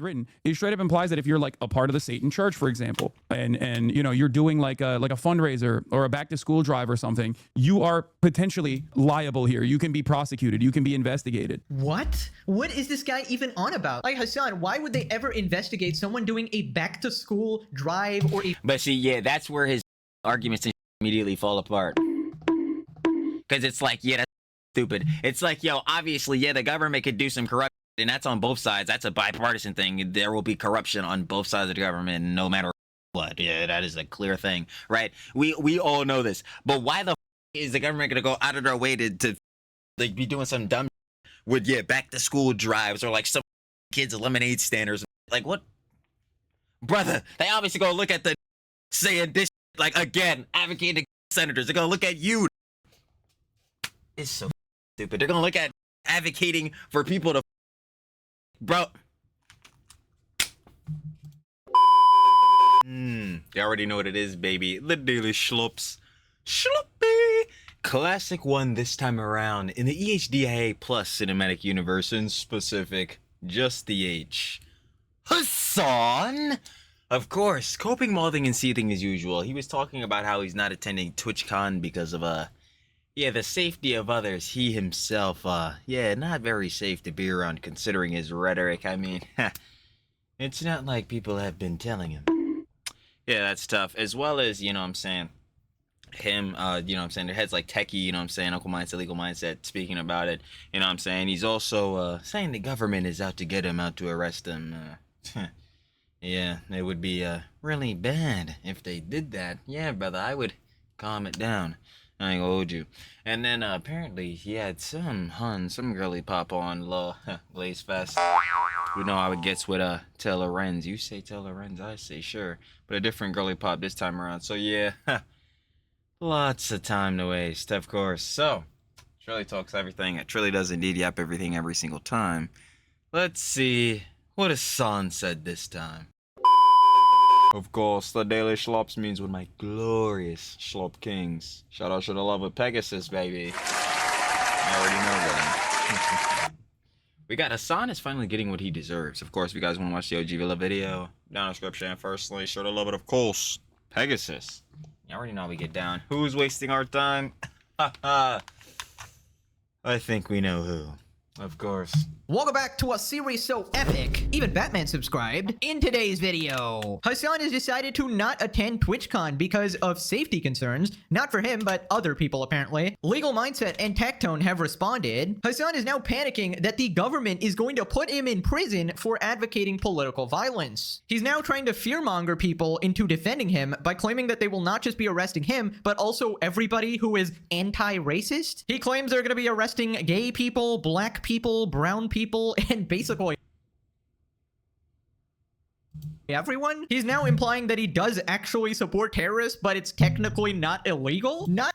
is written, it straight up implies that if you're like a part of the Satan Church, for example, and you know you're doing like a fundraiser or a back to school drive or something, you are potentially liable here. You can be prosecuted. You can be investigated. What? What is this guy even on about? Like, Hasan, why would they ever investigate someone doing a back to school drive or a... But see, yeah, that's where his arguments immediately fall apart. Because it's like, yeah, that's stupid. It's like, yo, obviously, yeah, the government could do some corruption, and that's on both sides. That's a bipartisan thing. There will be corruption on both sides of the government, no matter what. Yeah, that is a clear thing, right? We all know this. But why the is the government going to go out of their way to like be doing some dumb with, yeah, back to school drives or like some kids lemonade standers? Like, what? Brother, they obviously going to look at the saying this, like, again, advocating senators. They're going to look at you. It's so stupid. They're gonna look at advocating for people to, bro. You already know what it is, baby. The daily schlops, schloppy. Classic one this time around in the EHDIA Plus cinematic universe, in specific, just the H. Hasan. Of course, coping, molding, and seething as usual. He was talking about how he's not attending TwitchCon because of yeah, the safety of others. He himself, yeah, not very safe to be around considering his rhetoric. I mean, it's not like people have been telling him. Yeah, that's tough. As well as, you know what I'm saying, him, you know what I'm saying, their heads like Techie, you know what I'm saying, Uncle Mindset, Legal Mindset, speaking about it, you know what I'm saying. He's also, saying the government is out to get him, out to arrest him. Yeah, it would be, really bad if they did that. Yeah, brother, I would calm it down. I ain't gonna hold you. And then apparently he had some girly pop on Blaze Fest. You know how it gets with Taylor Renz. You say Taylor Renz, I say sure. But a different girly pop this time around. So yeah, lots of time to waste, of course. So, Trilly talks everything. Trilly does indeed yap everything every single time. Let's see what Hasan said this time. Of course, the daily schlops means with my glorious schlop kings. Shout out to the love of Pegasus, baby. I already know that. We got Hasan is finally getting what he deserves. Of course, if you guys want to watch the OG Villa video, down in the description. Firstly, sure to love it, of course. Pegasus. You already know how we get down. Who's wasting our time? I think we know who. Of course. Welcome back to a series so epic, even Batman subscribed. In today's video, Hasan has decided to not attend TwitchCon because of safety concerns. Not for him, but other people apparently. Legal Mindset and Tectone have responded. Hasan is now panicking that the government is going to put him in prison for advocating political violence. He's now trying to fearmonger people into defending him by claiming that they will not just be arresting him, but also everybody who is anti-racist. He claims they're going to be arresting gay people, black people, brown people, and basically everyone. He's now implying that he does actually support terrorists, but it's technically not illegal. Not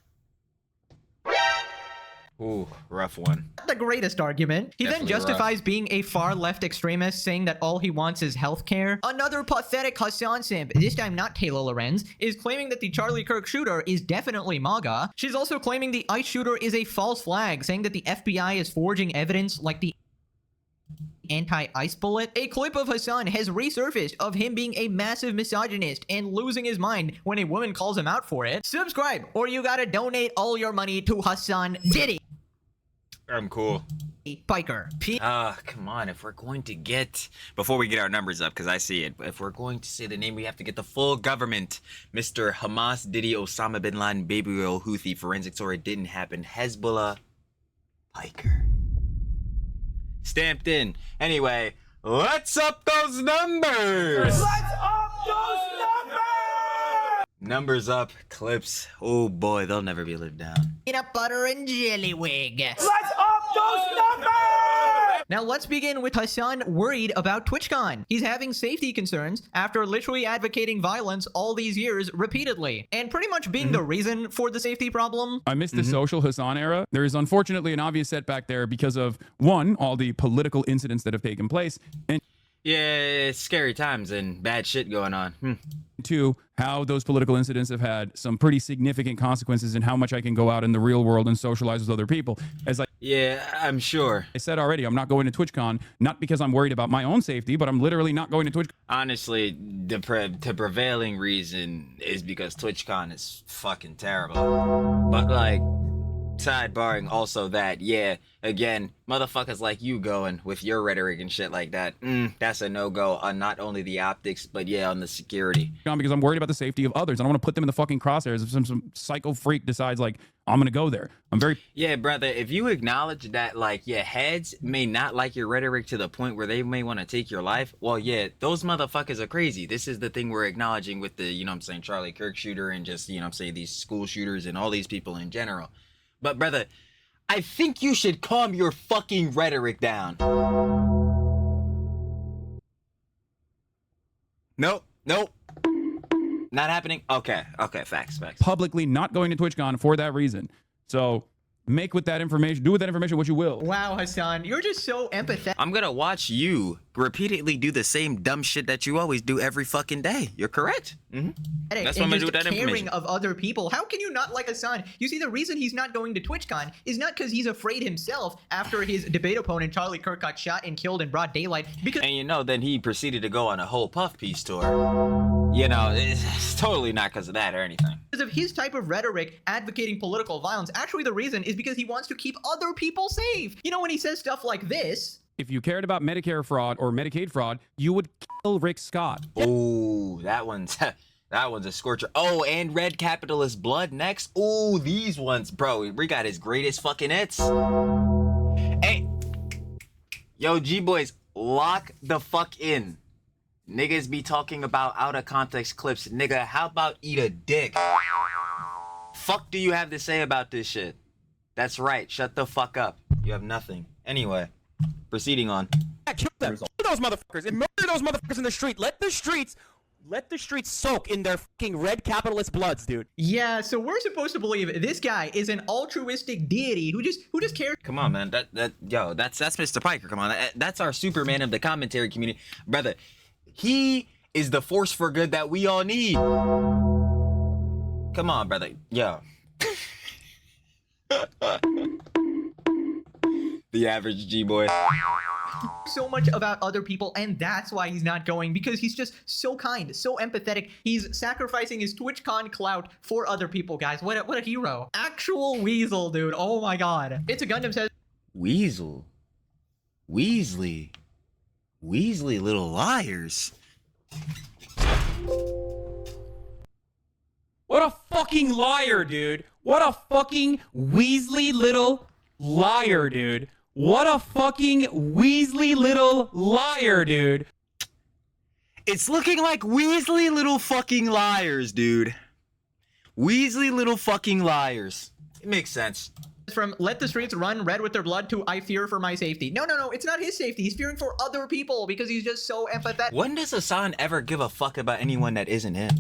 Ooh, rough one. the greatest argument. He Definitely then justifies being a far-left extremist, saying that all he wants is healthcare. Another pathetic Hasan simp, this time not Taylor Lorenz, is claiming that the Charlie Kirk shooter is definitely MAGA. She's also claiming the ICE shooter is a false flag, saying that the FBI is forging evidence like the anti-ice bullet. A clip of Hasan has resurfaced of him being a massive misogynist and losing his mind when a woman calls him out for it. Subscribe, or you gotta donate all your money to Hasan Diddy. I'm cool. Biker. Come on, if we're going to get, before we get our numbers up, because I see it, if we're going to say the name, we have to get the full government. Mr. Hamas, Diddy, Osama Bin Laden, Baby Oil, Houthi, forensics, or it didn't happen, Hezbollah, Biker. Stamped in. Anyway, let's up those numbers! Let's up those numbers! Numbers up, clips. Oh boy, they'll never be lived down. In a butter and jelly wig. Let's up those numbers! Now let's begin with Hasan worried about TwitchCon. He's having safety concerns after literally advocating violence all these years repeatedly, and pretty much being the reason for the safety problem. I miss the social Hasan era. There is unfortunately an obvious setback there because of, one, all the political incidents that have taken place, and Yeah, it's scary times and bad shit going on. two, how those political incidents have had some pretty significant consequences in how much I can go out in the real world and socialize with other people. As I Yeah, I'm sure. I said already, I'm not going to TwitchCon, not because I'm worried about my own safety, but I'm literally not going to TwitchCon. Honestly, the prevailing reason is because TwitchCon is fucking terrible. But like, sidebarring also that, yeah, again, motherfuckers like you going with your rhetoric and shit like that, that's a no-go on not only the optics, but yeah, on the security. Because I'm worried about the safety of others. I don't want to put them in the fucking crosshairs if some psycho freak decides like I'm gonna go there. I'm very Yeah, brother, if you acknowledge that, like, yeah, heads may not like your rhetoric to the point where they may want to take your life, well, yeah, those motherfuckers are crazy. This is the thing we're acknowledging with the, you know what I'm saying, Charlie Kirk shooter and just, you know what I'm saying, these school shooters and all these people in general. But, brother, I think you should calm your fucking rhetoric down. Nope. Not happening? Okay, facts. publicly not going to TwitchCon for that reason. So make with that information, do with that information what you will. Wow, Hasan, you're just so empathetic. I'm gonna watch you repeatedly do the same dumb shit that you always do every fucking day. You're correct. That's what I'm gonna do with that caring information. of other people. How can you not like Hasan? You see, the reason he's not going to TwitchCon is not because he's afraid himself after his debate opponent Charlie Kirk got shot and killed in broad daylight. Because And you know, then he proceeded to go on a whole Puff Piece tour. You know, it's totally not because of that or anything. of his type of rhetoric advocating political violence, actually the reason is because he wants to keep other people safe. You know, when he says stuff like this, If you cared about Medicare fraud or Medicaid fraud, you would kill Rick Scott. Oh, that one's that one's a scorcher. Oh, and Red Capitalist Blood next. Oh, these ones, bro. We got his greatest fucking hits. Hey, yo, G-boys, lock the fuck in. Niggas be talking about out of context clips. Nigga, how about eat a dick? Fuck do you have to say about this shit? That's right. Shut the fuck up. You have nothing. Anyway, proceeding on. Kill them. Kill those motherfuckers and murder those motherfuckers in the street. Let the streets soak in their fucking red capitalist bloods, dude. yeah, so we're supposed to believe this guy is an altruistic deity who just cares. Come on, man. That's Mr. Piker. Come on. That's our Superman of the commentary community. Brother, he is the force for good that we all need. Come on, brother. Yo. The average G-boy. So much about other people, and that's why he's not going, because he's just so kind, so empathetic. He's sacrificing his TwitchCon clout for other people, guys. What a hero. Actual Weasel, dude. Oh my god. It's a Gundam says Weasel. Weasley. Weasley little liars. What a fucking liar, dude. What a fucking Weasley little liar, dude. What a fucking Weasley little liar, dude. It's looking like Weasley little fucking liars, dude. Weasley little fucking liars. It makes sense. from let the streets run red with their blood to I fear for my safety. No, it's not his safety. He's fearing for other people because he's just so empathetic. When does Hasan ever give a fuck about anyone that isn't him?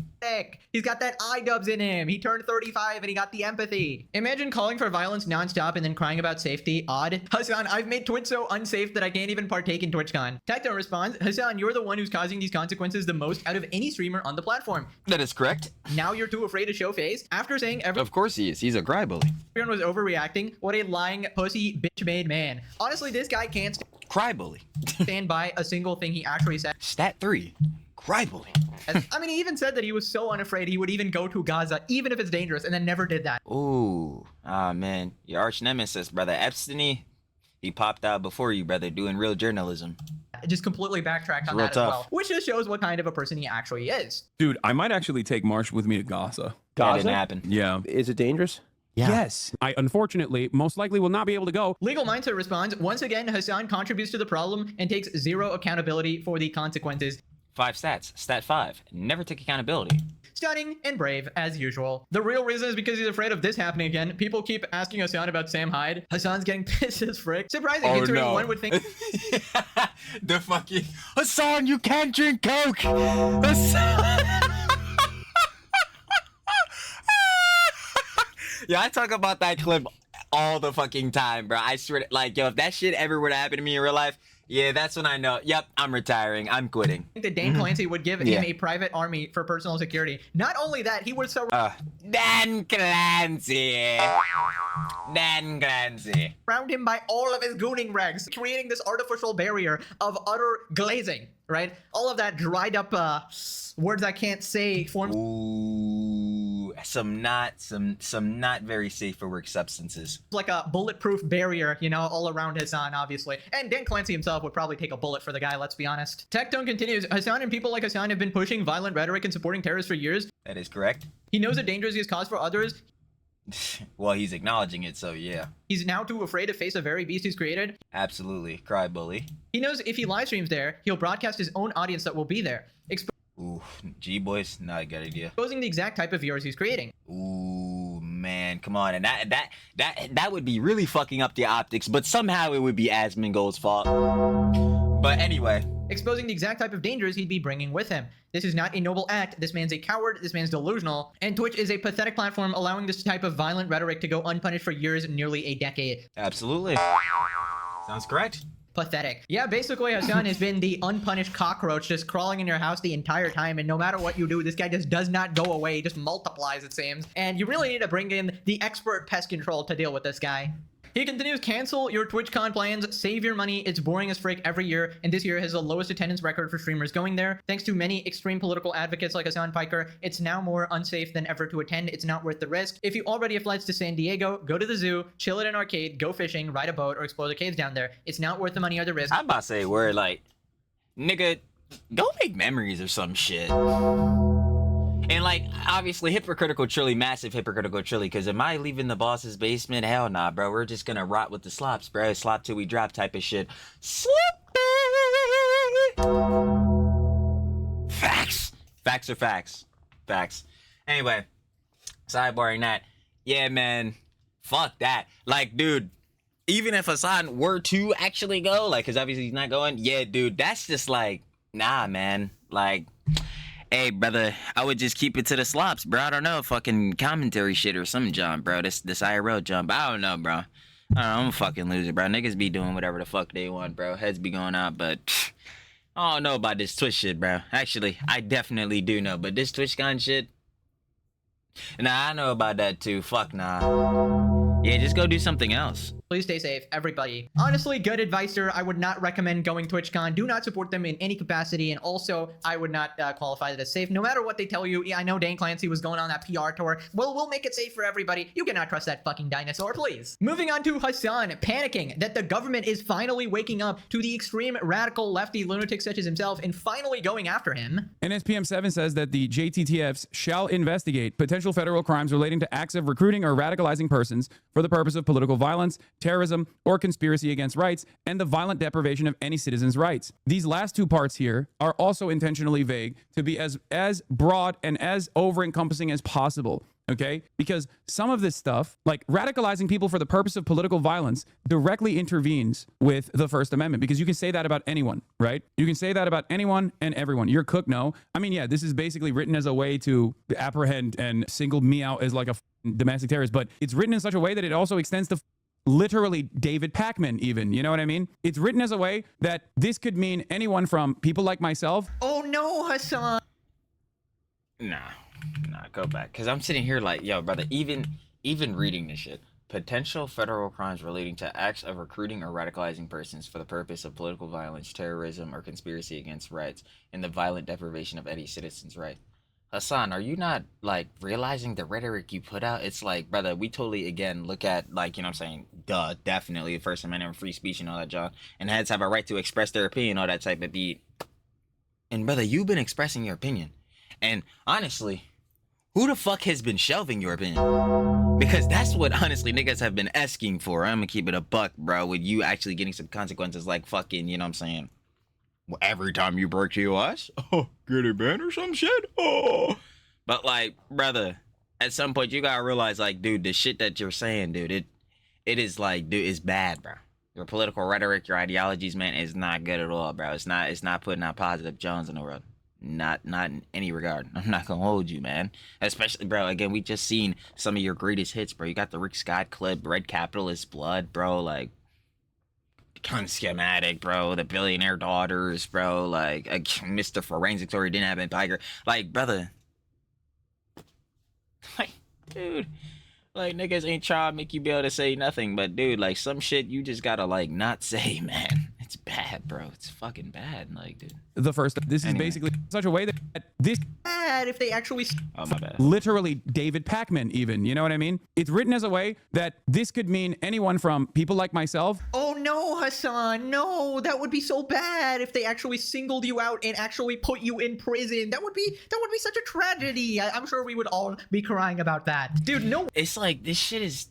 He's got that I-dubs in him. He turned 35 and he got the empathy. Imagine calling for violence nonstop and then crying about safety. Odd. Hasan, I've made Twitch so unsafe that I can't even partake in TwitchCon. Tacto responds, Hasan, you're the one who's causing these consequences the most out of any streamer on the platform. That is correct. Now you're too afraid to show face? After saying Of course he is. He's a crybaby. everyone was overreacting, what a lying, pussy, bitch-made man. Honestly, this guy can't Crybully. stand by a single thing he actually said. Stat 3. Crybully. I mean, he even said that he was so unafraid he would even go to Gaza, even if it's dangerous, and then never did that. Ooh. Ah, man. Your arch nemesis, brother Epstein, he popped out before you, brother, doing real journalism. Just completely backtracked on Real that tough. as well. Which just shows what kind of a person he actually is. Dude, I might actually take Marsh with me to Gaza. That didn't happen. Yeah. Is it dangerous? Yes. I unfortunately most likely will not be able to go. Legal Mindset responds, once again, Hasan contributes to the problem and takes zero accountability for the consequences. 5 stats. Stat 5. Never take accountability. Stunning and brave, as usual. The real reason is because he's afraid of this happening again. People keep asking Hasan about Sam Hyde. Hasan's getting pissed as frick. Surprising, considering one would think... The fucking Hasan, you can't drink Coke. Hasan. Yeah, I talk about that clip all the fucking time, bro. I swear to, like, yo, if that shit ever would happen to me in real life, yeah, that's when I know, yep, I'm retiring. I'm quitting. I think that Dan Clancy would give him a private army for personal security. Not only that, he would Dan Clancy. Dan Clancy. surround him by all of his gooning rags, creating this artificial barrier of utter glazing, right? All of that dried up words I can't say forms. Ooh, some not very safe for work substances. Like a bulletproof barrier, you know, all around Hasan, obviously. And Dan Clancy himself would probably take a bullet for the guy, let's be honest. Tectone continues, Hasan and people like Hasan have been pushing violent rhetoric and supporting terrorists for years. That is correct. He knows the dangers he has caused for others. Well, he's acknowledging it, so yeah. He's now too afraid to face the very beast he's created. Absolutely. Cry bully. He knows if he live streams there, he'll broadcast his own audience that will be there, Ooh, G-boys, not a good idea. exposing the exact type of viewers he's creating. Ooh, man, come on. And that would be really fucking up the optics, but somehow it would be Asmongold's fault. But anyway. Exposing the exact type of dangers he'd be bringing with him. This is not a noble act. This man's a coward. This man's delusional. And Twitch is a pathetic platform allowing this type of violent rhetoric to go unpunished for years, nearly a decade. Absolutely. Sounds correct. Pathetic. Yeah, basically Hasan has been the unpunished cockroach just crawling in your house the entire time, and no matter what you do, this guy just does not go away. He just multiplies, it seems. And you really need to bring in the expert pest control to deal with this guy. He continues, cancel your TwitchCon plans, save your money, it's boring as frick every year, and this year has the lowest attendance record for streamers going there. Thanks to many extreme political advocates like Hasan Piker, it's now more unsafe than ever to attend. It's not worth the risk. If you already have flights to San Diego, go to the zoo, chill at an arcade, go fishing, ride a boat, or explore the caves down there. It's not worth the money or the risk. I'm about to say, we're like, nigga, go make memories or some shit. And like, obviously, hypocritical Trilly, massive hypocritical Trilly, because am I leaving the boss's basement? Hell nah, bro. We're just gonna rot with the slops, bro. Slop till we drop type of shit. Sloppy! Facts. Facts are facts. Facts. Anyway, sidebarring that. Yeah, man. Fuck that. Like, dude, even if Hasan were to actually go, like, because obviously he's not going, yeah, dude, that's just like, nah, man. Like, hey, brother, I would just keep it to the slops, bro. I don't know, fucking commentary shit or some jump, bro. This IRL jump. I don't know, bro. I don't know, I'm a fucking loser, bro. Niggas be doing whatever the fuck they want, bro. Heads be going out, but I don't know about this Twitch shit, bro. Actually, I definitely do know, but this TwitchCon shit, nah, I know about that too. Fuck nah. Yeah, just go do something else. Please stay safe, everybody. Honestly, good advice, sir. I would not recommend going TwitchCon. Do not support them in any capacity, and also, I would not qualify that as safe. No matter what they tell you, yeah, I know Dan Clancy was going on that PR tour. Well, we'll make it safe for everybody. You cannot trust that fucking dinosaur, please. Moving on to Hasan, panicking that the government is finally waking up to the extreme radical lefty lunatics such as himself and finally going after him. NSPM 7 says that the JTTFs shall investigate potential federal crimes relating to acts of recruiting or radicalizing persons for the purpose of political violence, terrorism, or conspiracy against rights, and the violent deprivation of any citizen's rights. These last two parts here are also intentionally vague to be as broad and as over-encompassing as possible. Okay? Because some of this stuff, like radicalizing people for the purpose of political violence, directly intervenes with the First Amendment, because you can say that about anyone, right? You can say that about anyone and everyone. Your cook, no. I mean, yeah, this is basically written as a way to apprehend and single me out as like a domestic terrorist, but it's written in such a way that it also extends to literally David Pacman even, you know what I mean? It's written as a way that this could mean anyone from people like myself. Oh no, Hasan. Nah, go back. Because I'm sitting here like, yo, brother, even reading this shit. Potential federal crimes relating to acts of recruiting or radicalizing persons for the purpose of political violence, terrorism, or conspiracy against rights, and the violent deprivation of any citizen's right. Hasan, are you not, like, realizing the rhetoric you put out? It's like, brother, we totally, again, look at, like, you know what I'm saying? Definitely the First Amendment, free speech and all that, John. And heads have a right to express their opinion, all that type of beat. And, brother, you've been expressing your opinion. And, honestly, who the fuck has been shelving your opinion? Because that's what, honestly, niggas have been asking for. I'm gonna keep it a buck, bro, with you actually getting some consequences, like, fucking, you know what I'm saying? Well, every time you break TOS, get a ban or some shit. But like, brother, at some point you gotta realize, like, dude, the shit that you're saying, dude, it is like, dude, it's bad, bro. Your political rhetoric, your ideologies, man, is not good at all, bro. It's not putting out positive Jones in the world. Not in any regard. I'm not gonna hold you, man. Especially, bro, again, we just seen some of your greatest hits, bro. You got the Rick Scott clip, Red Capitalist Blood, bro, like Cunt Schematic, bro, the Billionaire Daughters, bro, like Mr. Forensic Story didn't have Tiger. Like, brother. Like, dude. Like, niggas ain't trying to make you be able to say nothing, but dude, like, some shit you just gotta, like, not say, man. It's bad, bro. It's fucking bad. Like, dude. The first, this is basically such a way that this Bad if they actually Oh, my bad. literally David Pacman even, you know what I mean? It's written as a way that this could mean anyone from people like myself. Oh no, Hasan, no, that would be so bad if they actually singled you out and actually put you in prison. That would be such a tragedy. I'm sure we would all be crying about that. Dude, no. It's like, this shit is...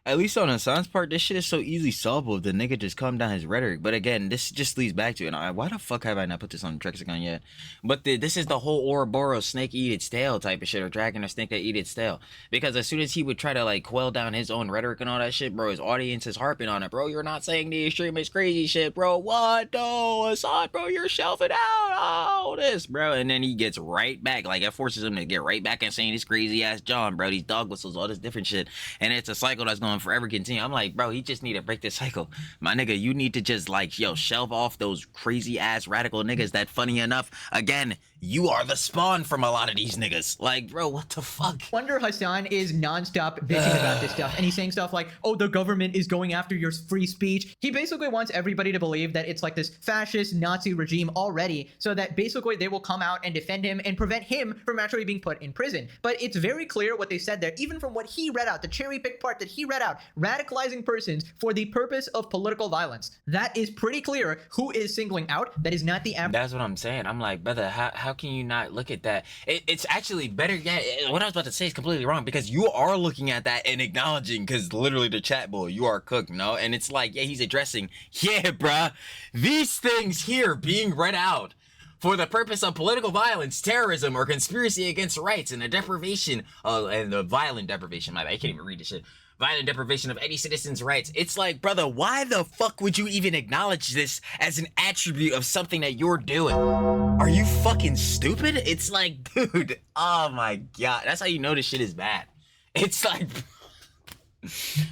At least on Hasan's part, this shit is so easily solvable if the nigga just calm down his rhetoric. But again, this just leads back to it. And why the fuck have I not put this on TrillTalksEverything yet? But this is the whole Ouroboros snake eat its tail type of shit, or dragon or snake that eat its tail. Because as soon as he would try to like quell down his own rhetoric and all that shit, bro, his audience is harping on it. Bro, you're not saying the extremist crazy shit, bro. What? No, Hasan, bro, you're shelving out all this, bro. And then he gets right back. Like, it forces him to get right back and saying this crazy ass John, bro, these dog whistles, all this different shit. And it's a cycle that's going to forever continue. I'm like, bro, he just need to break this cycle. My nigga, you need to just like, yo, shelve off those crazy ass radical niggas that, funny enough, again, you are the spawn from a lot of these niggas. Like, bro, what the fuck? Wonder Hasan is nonstop bitching about this stuff, and he's saying stuff like, oh, the government is going after your free speech. He basically wants everybody to believe that it's like this fascist Nazi regime already, so that basically they will come out and defend him and prevent him from actually being put in prison. But it's very clear what they said there, even from what he read out, the cherry-picked part that he read out, radicalizing persons for the purpose of political violence. That is pretty clear who is singling out. That is not the average. That's what I'm saying. I'm like, brother, how can you not look at that? It's actually better yet. What I was about to say is completely wrong, because you are looking at that and acknowledging, because literally the chat boy, you are cooked, no? And it's like, yeah, he's addressing, yeah, bruh, these things here being read out for the purpose of political violence, terrorism, or conspiracy against rights, and the deprivation and the violent deprivation. My bad, I can't even read this shit. Violent deprivation of any citizen's rights. It's like, brother, why the fuck would you even acknowledge this as an attribute of something that you're doing? Are you fucking stupid? It's like, dude, oh my god. That's how you know this shit is bad. It's like...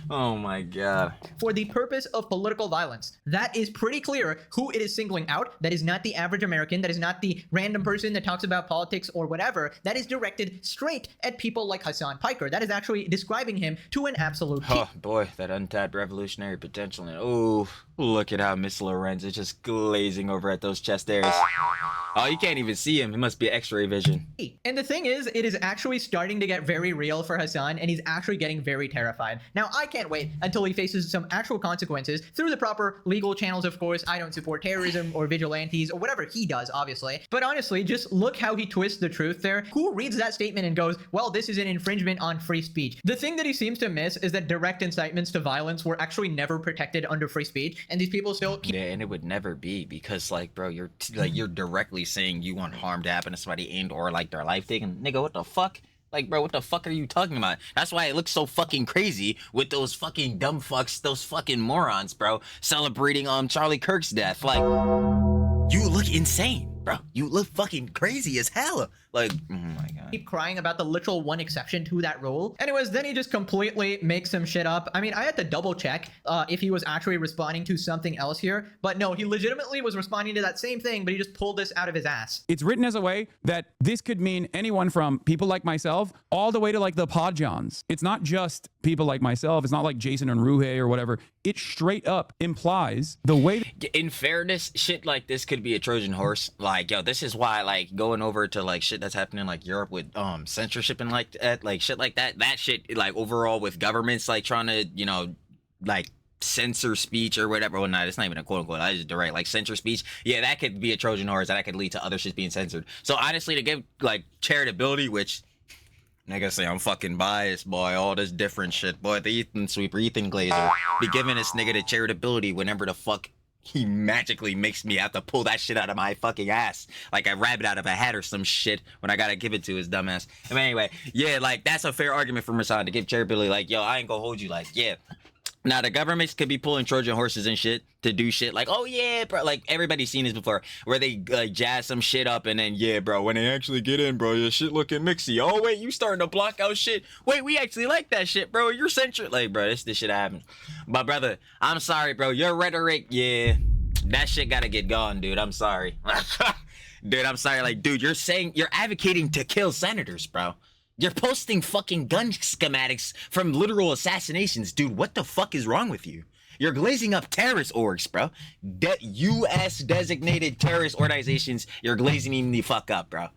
Oh my god. For the purpose of political violence. That is pretty clear who it is singling out. That is not the average American. That is not the random person that talks about politics or whatever. That is directed straight at people like Hasan Piker. That is actually describing him to an absolute Oh boy, that untapped revolutionary potential. And oh, look at how Miss Lorenz is just glazing over at those chest hairs. Oh, you can't even see him. It must be X-ray vision. And the thing is, it is actually starting to get very real for Hasan, and he's actually getting very terrified. Now, I can't wait until he faces some actual consequences through the proper legal channels, of course. I don't support terrorism or vigilantes or whatever he does, obviously. But honestly, just look how he twists the truth there. Who reads that statement and goes, well, this is an infringement on free speech? The thing that he seems to miss is that direct incitements to violence were actually never protected under free speech, and these people still keep... Yeah, and it would never be, because like, bro, you're directly saying you want harm to happen to somebody and or like their life taken. Nigga, what the fuck? Like, bro, what the fuck are you talking about? That's why it looks so fucking crazy with those fucking dumb fucks, those fucking morons, bro, celebrating Charlie Kirk's death. Like, you look insane, bro. You look fucking crazy as hell. Like, oh my god. Keep crying about the literal one exception to that rule. Anyways, then he just completely makes some shit up. I mean, I had to double check if he was actually responding to something else here, but no, he legitimately was responding to that same thing, but he just pulled this out of his ass. It's written as a way that this could mean anyone from people like myself all the way to like the Podjons. It's not just people like myself. It's not like Jason and Ruhe or whatever. It straight up implies the way... In fairness, shit like this could be a Trojan horse. Like, yo, this is why, like, going over to like shit that's happening in like Europe with censorship and like that, like shit like that shit, like overall with governments like trying to, you know, like censor speech or whatever. Well, not, it's not even a quote unquote, I just direct, like censor speech. Yeah, that could be a Trojan horse, that could lead to other shit being censored. So honestly, to give like charitability, which nigga say I'm fucking biased, boy, all this different shit, boy, the Ethan Sweeper, Ethan Glazer, be giving this nigga the charitability whenever the fuck he magically makes me have to pull that shit out of my fucking ass like a rabbit out of a hat or some shit when I gotta give it to his dumbass. I mean, anyway, yeah, like that's a fair argument for Hasan to give charitability. Like, yo, I ain't gonna hold you. Like, yeah, Now, the governments could be pulling Trojan horses and shit to do shit like, oh yeah, bro, like everybody's seen this before, where they jazz some shit up and then, yeah, bro, when they actually get in, bro, your shit looking mixy. Oh wait, you starting to block out shit. Wait, we actually like that shit, bro. You're centric. Like, bro, this shit happens. But brother, I'm sorry, bro. Your rhetoric, yeah, that shit gotta get gone, dude. I'm sorry. Dude, I'm sorry. Like, dude, you're advocating to kill senators, bro. You're posting fucking gun schematics from literal assassinations. Dude, what the fuck is wrong with you? You're glazing up terrorist orgs, bro. U.S. designated terrorist organizations, you're glazing them the fuck up, bro.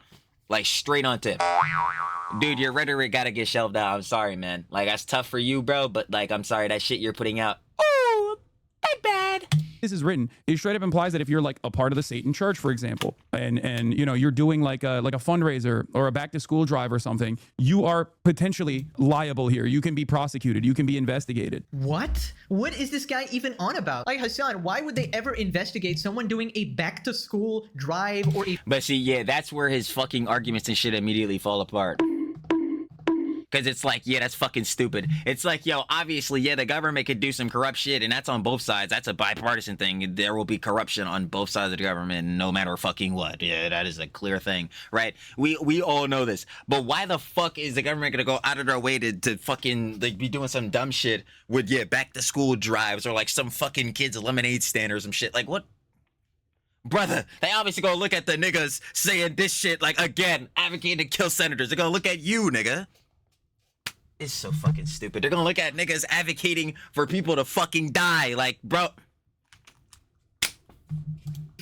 Like, straight on tip. Dude, your rhetoric gotta get shelved out. I'm sorry, man. Like, that's tough for you, bro, but, like, I'm sorry, that shit you're putting out, oh, bad. This is written, it straight up implies that if you're like a part of the Satan church, for example, and you know, you're doing like a fundraiser or a back to school drive or something, you are potentially liable here. You can be prosecuted. You can be investigated. What? What is this guy even on about? Like, Hasan, why would they ever investigate someone doing a back to school drive or a... But see, yeah, that's where his fucking arguments and shit immediately fall apart. Because it's like, yeah, that's fucking stupid. It's like, yo, obviously, yeah, the government could do some corrupt shit, and that's on both sides. That's a bipartisan thing. There will be corruption on both sides of the government, no matter fucking what. Yeah, that is a clear thing, right? We all know this. But why the fuck is the government gonna go out of their way to fucking, like, be doing some dumb shit with, yeah, back to school drives or, like, some fucking kids' lemonade stand or some shit? Like, what? Brother, they obviously gonna look at the niggas saying this shit, like, again, advocating to kill senators. They're gonna look at you, nigga. It's so fucking stupid. They're gonna look at niggas advocating for people to fucking die. Like, bro.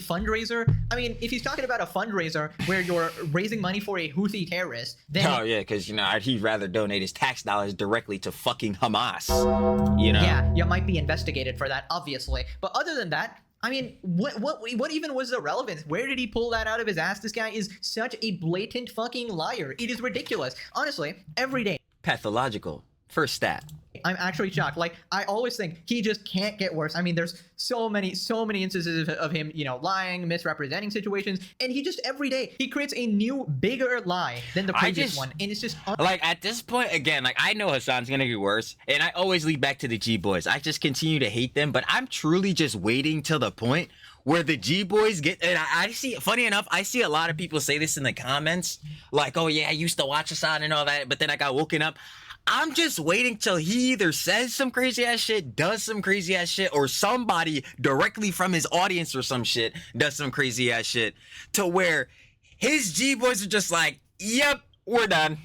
fundraiser? I mean, if he's talking about a fundraiser where you're raising money for a Houthi terrorist, then... Oh, yeah, because, you know, he'd rather donate his tax dollars directly to fucking Hamas. You know? Yeah, you might be investigated for that, obviously. But other than that, I mean, what even was the relevance? Where did he pull that out of his ass? This guy is such a blatant fucking liar. It is ridiculous. Honestly, every day. Pathological. First stat. I'm actually shocked. Like, I always think he just can't get worse. I mean, there's so many instances of him, you know, lying, misrepresenting situations, and he just every day he creates a new, bigger lie than the previous one, and it's just like at this point again. Like, I know Hasan's gonna get worse, and I always lead back to the G boys. I just continue to hate them, but I'm truly just waiting till the point where the G boys get. And I see, funny enough, I see a lot of people say this in the comments, like, "Oh yeah, I used to watch Hasan and all that, but then I got woken up." I'm just waiting till he either says some crazy ass shit, does some crazy ass shit, or somebody directly from his audience or some shit does some crazy ass shit, to where his G boys are just like, yep, we're done.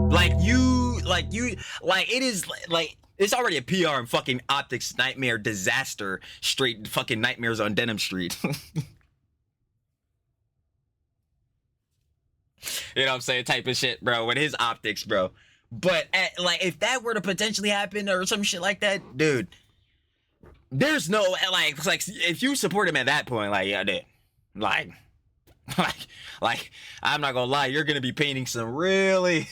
Like it is like it's already a PR and fucking optics nightmare disaster, straight fucking nightmares on Denim Street. You know what I'm saying? Type of shit, bro, with his optics, bro. But like, if that were to potentially happen or some shit like that, dude, there's no like if you support him at that point, like, yeah, dude, like I'm not gonna lie, you're gonna be painting some really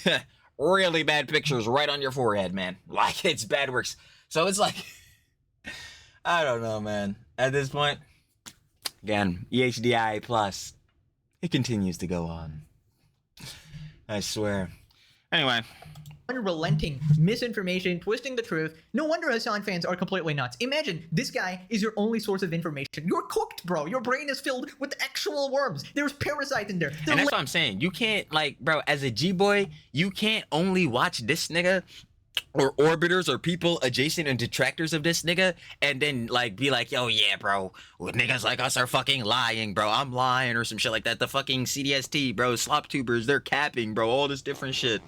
really bad pictures right on your forehead, man. Like, it's bad works. So it's like, I don't know, man. At this point, again, EHDI plus, it continues to go on. I swear. Anyway. Unrelenting misinformation, twisting the truth. No wonder Hasan fans are completely nuts. Imagine this guy is your only source of information. You're cooked, bro. Your brain is filled with actual worms. There's parasites in there. And that's what I'm saying. You can't, like, bro, as a G-boy, you can't only watch this nigga or orbiters or people adjacent and detractors of this nigga and then, like, be like, yo, yeah, bro, niggas like us are fucking lying, bro. I'm lying or some shit like that. The fucking CDST, bro, slop tubers, they're capping, bro, all this different shit.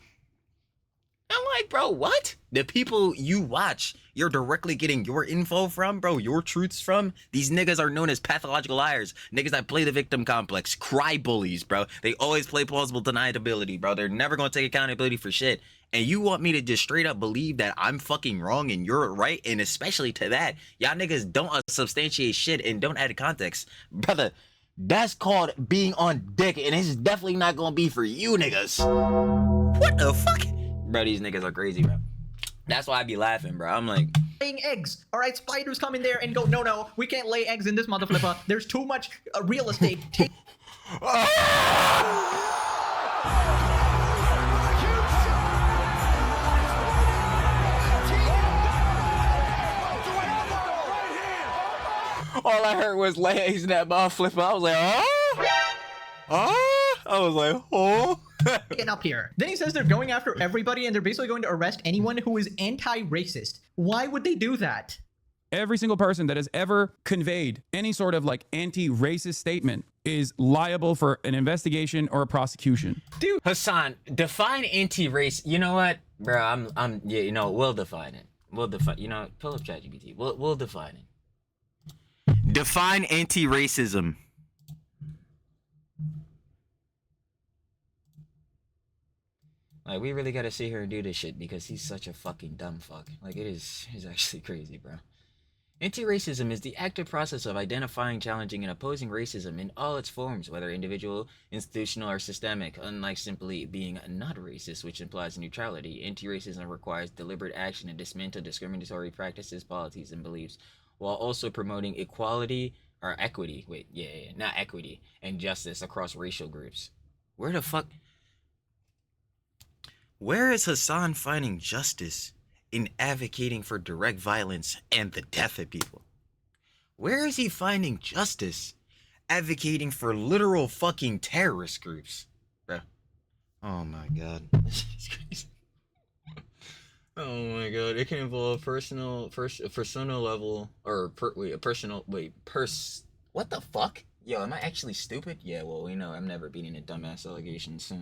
I'm like, bro, what? The people you watch, you're directly getting your info from, bro, your truths from. These niggas are known as pathological liars. Niggas that play the victim complex, cry bullies, bro. They always play plausible deniability, bro. They're never gonna take accountability for shit. And you want me to just straight up believe that I'm fucking wrong and you're right? And especially to that, y'all niggas don't substantiate shit and don't add context. Brother, that's called being on dick, and it's definitely not gonna be for you niggas. What the fuck? Bro, these niggas are crazy, bro. That's why I be laughing, bro. I'm like, laying eggs. All right, spiders come in there and go, no, we can't lay eggs in this mother flipper. There's too much real estate. All I heard was Leia using that ball flipper. I was like, I was like, oh. Getting up here. Then he says they're going after everybody and they're basically going to arrest anyone who is anti-racist. Why would they do that? Every single person that has ever conveyed any sort of like anti-racist statement is liable for an investigation or a prosecution. Dude, Hasan, define anti-race. You know what, bro? Yeah, you know, we'll define it. We'll define. You know, pull up ChatGPT. We'll define it. Define anti-racism. Like, we really gotta sit here and do this shit because he's such a fucking dumb fuck. Like, it's actually crazy, bro. Anti-racism is the active process of identifying, challenging, and opposing racism in all its forms, whether individual, institutional, or systemic. Unlike simply being not racist, which implies neutrality, anti-racism requires deliberate action to dismantle discriminatory practices, policies, and beliefs, while also promoting equality or equity. Not equity and justice across racial groups. Where is Hasan finding justice in advocating for direct violence and the death of people? Where is he finding justice advocating for literal fucking terrorist groups? Bro. Oh my god. This is crazy. Oh my god. It can involve personal level or what the fuck? Yo, am I actually stupid? Yeah, well, we know I'm never beating a dumbass allegation, so.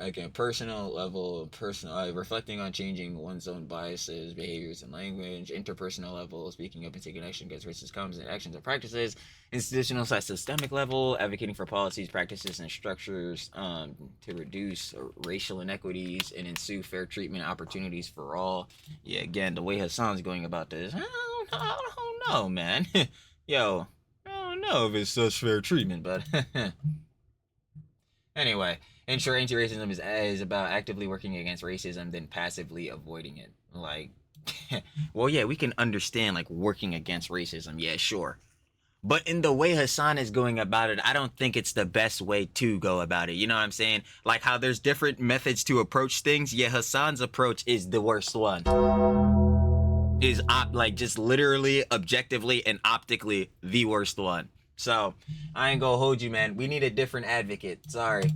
Again, personal level, reflecting on changing one's own biases, behaviors, and language. Interpersonal level, speaking up and taking action against racist comments and actions or practices. Institutional / systemic level, advocating for policies, practices, and structures to reduce racial inequities and ensue fair treatment opportunities for all. Yeah, again, the way Hasan's going about this, I don't know, man. Yo, I don't know if it's such fair treatment, but anyway, ensure anti-racism is about actively working against racism than passively avoiding it. Like, well, yeah, we can understand, like, working against racism. Yeah, sure. But in the way Hasan is going about it, I don't think it's the best way to go about it. You know what I'm saying? Like how there's different methods to approach things. Yeah, Hasan's approach is the worst one. Is like just literally, objectively, and optically the worst one. So, I ain't gonna hold you, man. We need a different advocate. Sorry.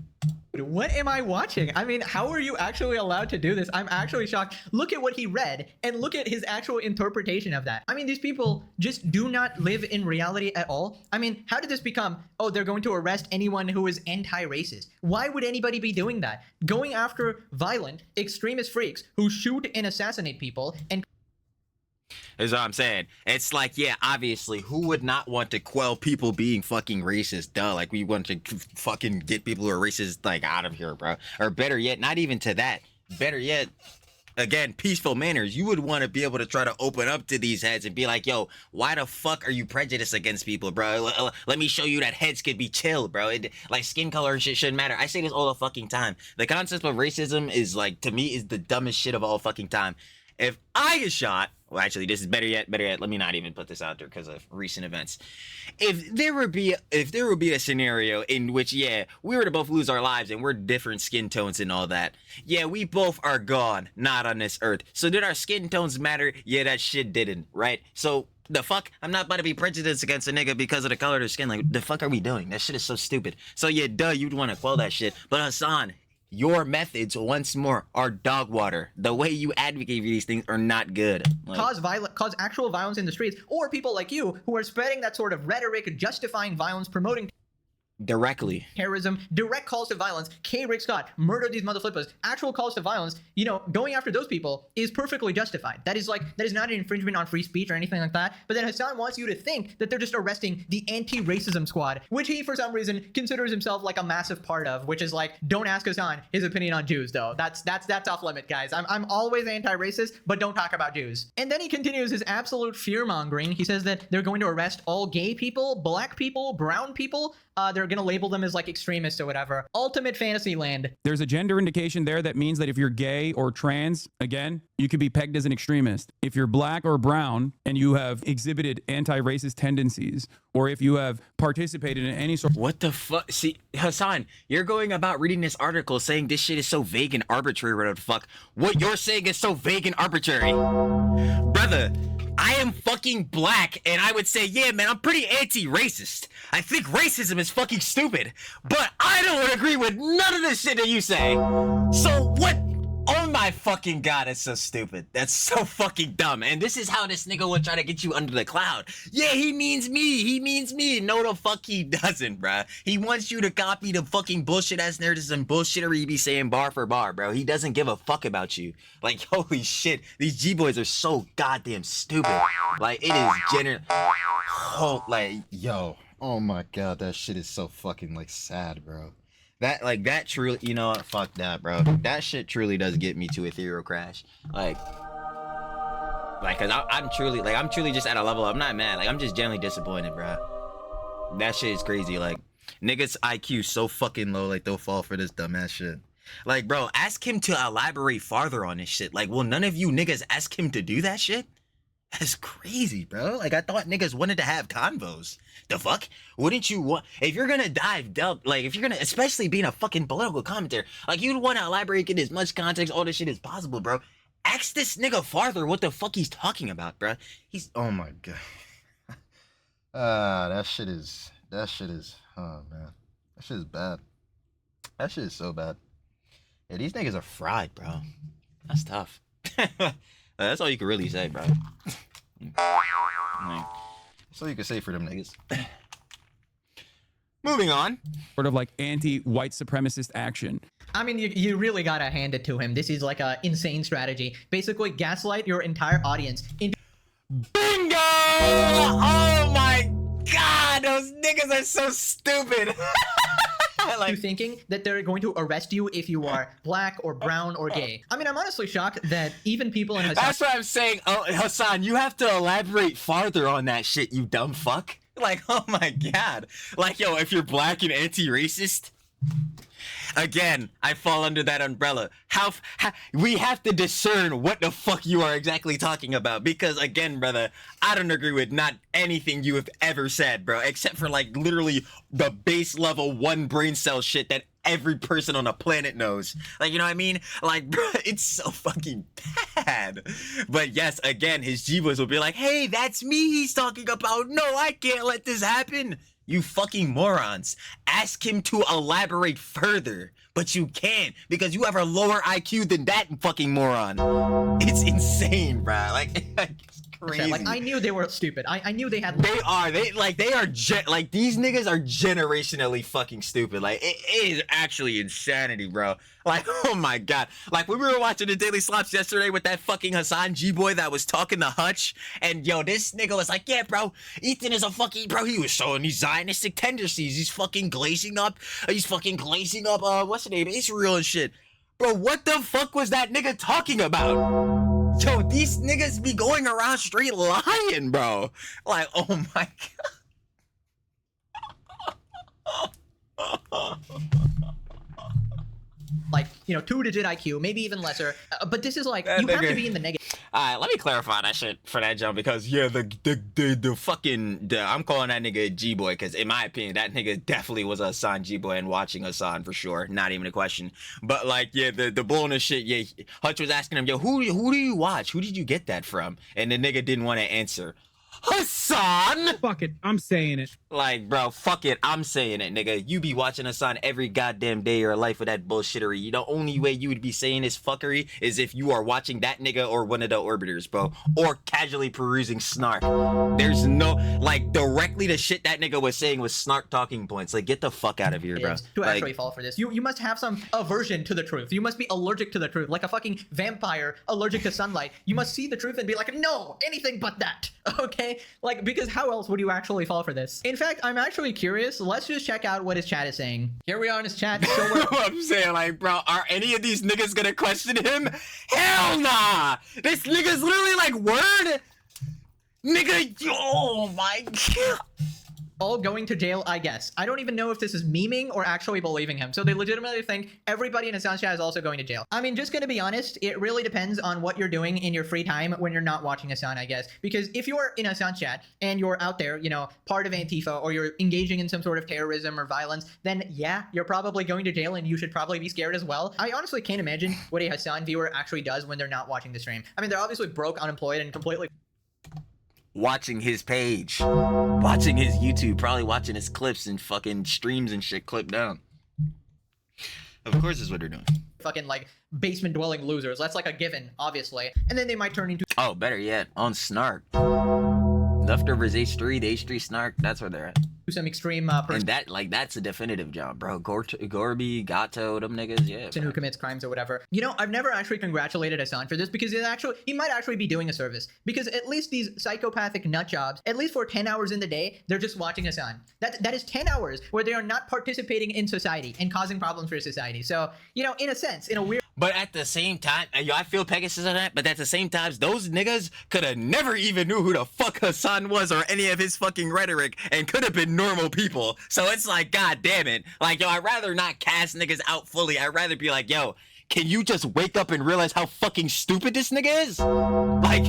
what am I watching? I mean, how are you actually allowed to do this? I'm actually shocked. Look at what he read and look at his actual interpretation of that. I mean, these people just do not live in reality at all. I mean, how did this become, oh, they're going to arrest anyone who is anti-racist? Why would anybody be doing that? Going after violent extremist freaks who shoot and assassinate people and is what I'm saying. It's like, yeah, obviously, who would not want to quell people being fucking racist? Duh, like, we want to fucking get people who are racist, like, out of here, bro. Or better yet, not even to that. Better yet, again, peaceful manners. You would want to be able to try to open up to these heads and be like, yo, why the fuck are you prejudiced against people, bro? Let me show you that heads could be chill, bro. Like, skin color and shit shouldn't matter. I say this all the fucking time. The concept of racism is, like, to me, is the dumbest shit of all fucking time. If I get shot, well, actually, this is better yet, let me not even put this out there because of recent events. If there would be a scenario in which, yeah, we were to both lose our lives and we're different skin tones and all that, yeah, we both are gone, not on this earth. So did our skin tones matter? Yeah, that shit didn't, right? So the fuck? I'm not about to be prejudiced against a nigga because of the color of their skin. Like, the fuck are we doing? That shit is so stupid. So yeah, duh, you'd want to quell that shit. But Hasan, your methods, once more, are dog water. The way you advocate for these things are not good. Like, cause actual violence in the streets, or people like you who are spreading that sort of rhetoric, justifying violence, promoting directly terrorism, direct calls to violence. K. Rick Scott, murder these motherflippers. Actual calls to violence, you know, going after those people is perfectly justified. That is not an infringement on free speech or anything like that. But then Hasan wants you to think that they're just arresting the anti-racism squad, which he, for some reason, considers himself like a massive part of, which is like, don't ask Hasan his opinion on Jews, though. That's off limit, guys. I'm always anti-racist, but don't talk about Jews. And then he continues his absolute fear-mongering. He says that they're going to arrest all gay people, black people, brown people. They're they're gonna label them as like extremists or whatever. Ultimate fantasy land. There's a gender indication there that means that if you're gay or trans, again, you could be pegged as an extremist. If you're black or brown and you have exhibited anti-racist tendencies, or if you have participated in any sort. What the fuck? See, Hasan, you're going about reading this article saying this shit is so vague and arbitrary, whatever the fuck. What you're saying is so vague and arbitrary. Brother, I am fucking black, and I would say, yeah, man, I'm pretty anti-racist. I think racism is fucking stupid, but I don't agree with none of the shit that you say. So what? Oh my fucking god, it's so stupid. That's so fucking dumb. And this is how this nigga would try to get you under the cloud. Yeah, he means me. He means me. No, the fuck he doesn't, bruh. He wants you to copy the fucking bullshit ass narratives and bullshittery he be saying bar for bar, bro. He doesn't give a fuck about you. Like, holy shit. These G-boys are so goddamn stupid. Like, it is yo. Oh my god, that shit is so fucking, like, sad, bro. That truly, you know what, fuck that, bro. That shit truly does get me to ethereal crash. Like, cause I'm truly just at a level, I'm not mad, like, I'm just genuinely disappointed, bro. That shit is crazy, like, niggas IQ so fucking low, like, they'll fall for this dumbass shit. Like, bro, ask him to elaborate farther on this shit. Like, will none of you niggas ask him to do that shit? That's crazy, bro. Like, I thought niggas wanted to have convos. The fuck? Wouldn't you want, if you're gonna like, if you're gonna, especially being a fucking political commentator, like, you'd want to elaborate, get as much context, all this shit as possible, bro. Ask this nigga farther what the fuck he's talking about, bro. He's, oh my god. That shit is, oh man. That shit is bad. That shit is so bad. Yeah, these niggas are fried, bro. That's tough. That's all you can really say, bro. That's all you can say for them niggas. Moving on. Sort of like anti-white supremacist action. I mean, you really gotta hand it to him. This is like a insane strategy. Basically, gaslight your entire audience into Bingo! Oh my god, those niggas are so stupid. Like, thinking that they're going to arrest you if you are black or brown or gay. I mean, I'm honestly shocked that even people in Hasan— that's what I'm saying. Oh, Hasan, you have to elaborate farther on that shit, you dumb fuck. Like, oh my god. Like, yo, if you're black and anti-racist, again, I fall under that umbrella. How we have to discern what the fuck you are exactly talking about, because again, brother, I don't agree with not anything you have ever said, bro, except for like literally the base level one brain cell shit that every person on the planet knows. Like, you know what I mean? Like, bro, it's so fucking bad. But yes, again, his G-boys will be like, hey, that's me he's talking about. No, I can't let this happen. You fucking morons. Ask him to elaborate further, but you can't because you have a lower IQ than that fucking moron. It's insane, bro. Like, it's crazy. Like, I knew they were stupid. I knew they had— they are like, these niggas are generationally fucking stupid. Like, it is actually insanity, bro. Like, oh my god. Like, when we were watching the Daily Slops yesterday with that fucking Hasan G-boy that was talking to Hutch, and yo, this nigga was like, yeah, bro, Ethan is a fucking, bro, he was showing these Zionistic tendencies. He's fucking glazing up, what's the name, Israel and shit. Bro, what the fuck was that nigga talking about? Yo, these niggas be going around straight lying, bro. Like, oh my god. like, you know, 2-digit IQ, maybe even lesser. But this is like, you have to be in the negative. Alright, let me clarify that shit for that jump, because yeah, the fucking I'm calling that nigga a G-boy, because in my opinion, that nigga definitely was a Hasan G-boy and watching Hasan for sure, not even a question. But like, yeah, the bull and the shit, yeah, Hutch was asking him, yo, who do you watch? Who did you get that from? And the nigga didn't want to answer. Hasan! Fuck it, I'm saying it. Like, bro, fuck it, I'm saying it, nigga. You be watching Hasan every goddamn day of your life with that bullshittery. The only way you would be saying this fuckery is if you are watching that nigga or one of the orbiters, bro. Or casually perusing Snark. There's no, like, directly the shit that nigga was saying was Snark talking points. Like, get the fuck out of here, bro. To like, actually fall for this. You must have some aversion to the truth. You must be allergic to the truth. Like a fucking vampire allergic to sunlight. You must see the truth and be like, no, anything but that. Okay? Like, because how else would you actually fall for this? In fact, I'm actually curious. Let's just check out what his chat is saying. Here we are in his chat. So I'm saying, like, bro, are any of these niggas gonna question him? Hell nah! This nigga's literally like, word? Nigga, oh my god. all going to jail, I guess. I don't even know if this is memeing or actually believing him. So they legitimately think everybody in Hasan's chat is also going to jail. I mean, just gonna be honest, it really depends on what you're doing in your free time when you're not watching Hasan, I guess. Because if you're in Hasan's chat and you're out there, you know, part of Antifa, or you're engaging in some sort of terrorism or violence, then yeah, you're probably going to jail and you should probably be scared as well. I honestly can't imagine what a Hasan viewer actually does when they're not watching the stream. I mean, they're obviously broke, unemployed, and completely Watching his page, watching his YouTube, probably watching his clips and fucking streams and shit clipped down. Of course is what they're doing. fucking like basement dwelling losers. That's like a given, obviously. And then they might turn into Oh, better yet, on Snark. Leftovers H3, the H3 Snark, that's where they're at. some extreme And that, like, that's a definitive job, bro. Gorby, Gato, them niggas, yeah. person who commits crimes or whatever. You know, I've never actually congratulated Hasan for this because he might actually be doing a service. Because at least these psychopathic nut jobs, at least for 10 hours in the day, they're just watching Hasan. That is 10 hours where they are not participating in society and causing problems for society. So, you know, in a sense, in a weird But at the same time, I feel Pegasus on that, but at the same time, those niggas could have never even knew who the fuck Hasan was or any of his fucking rhetoric and could have been normal people. So it's like, god damn it. Like, yo, I'd rather not cast niggas out fully. I'd rather be like, yo, can you just wake up and realize how fucking stupid this nigga is? Like,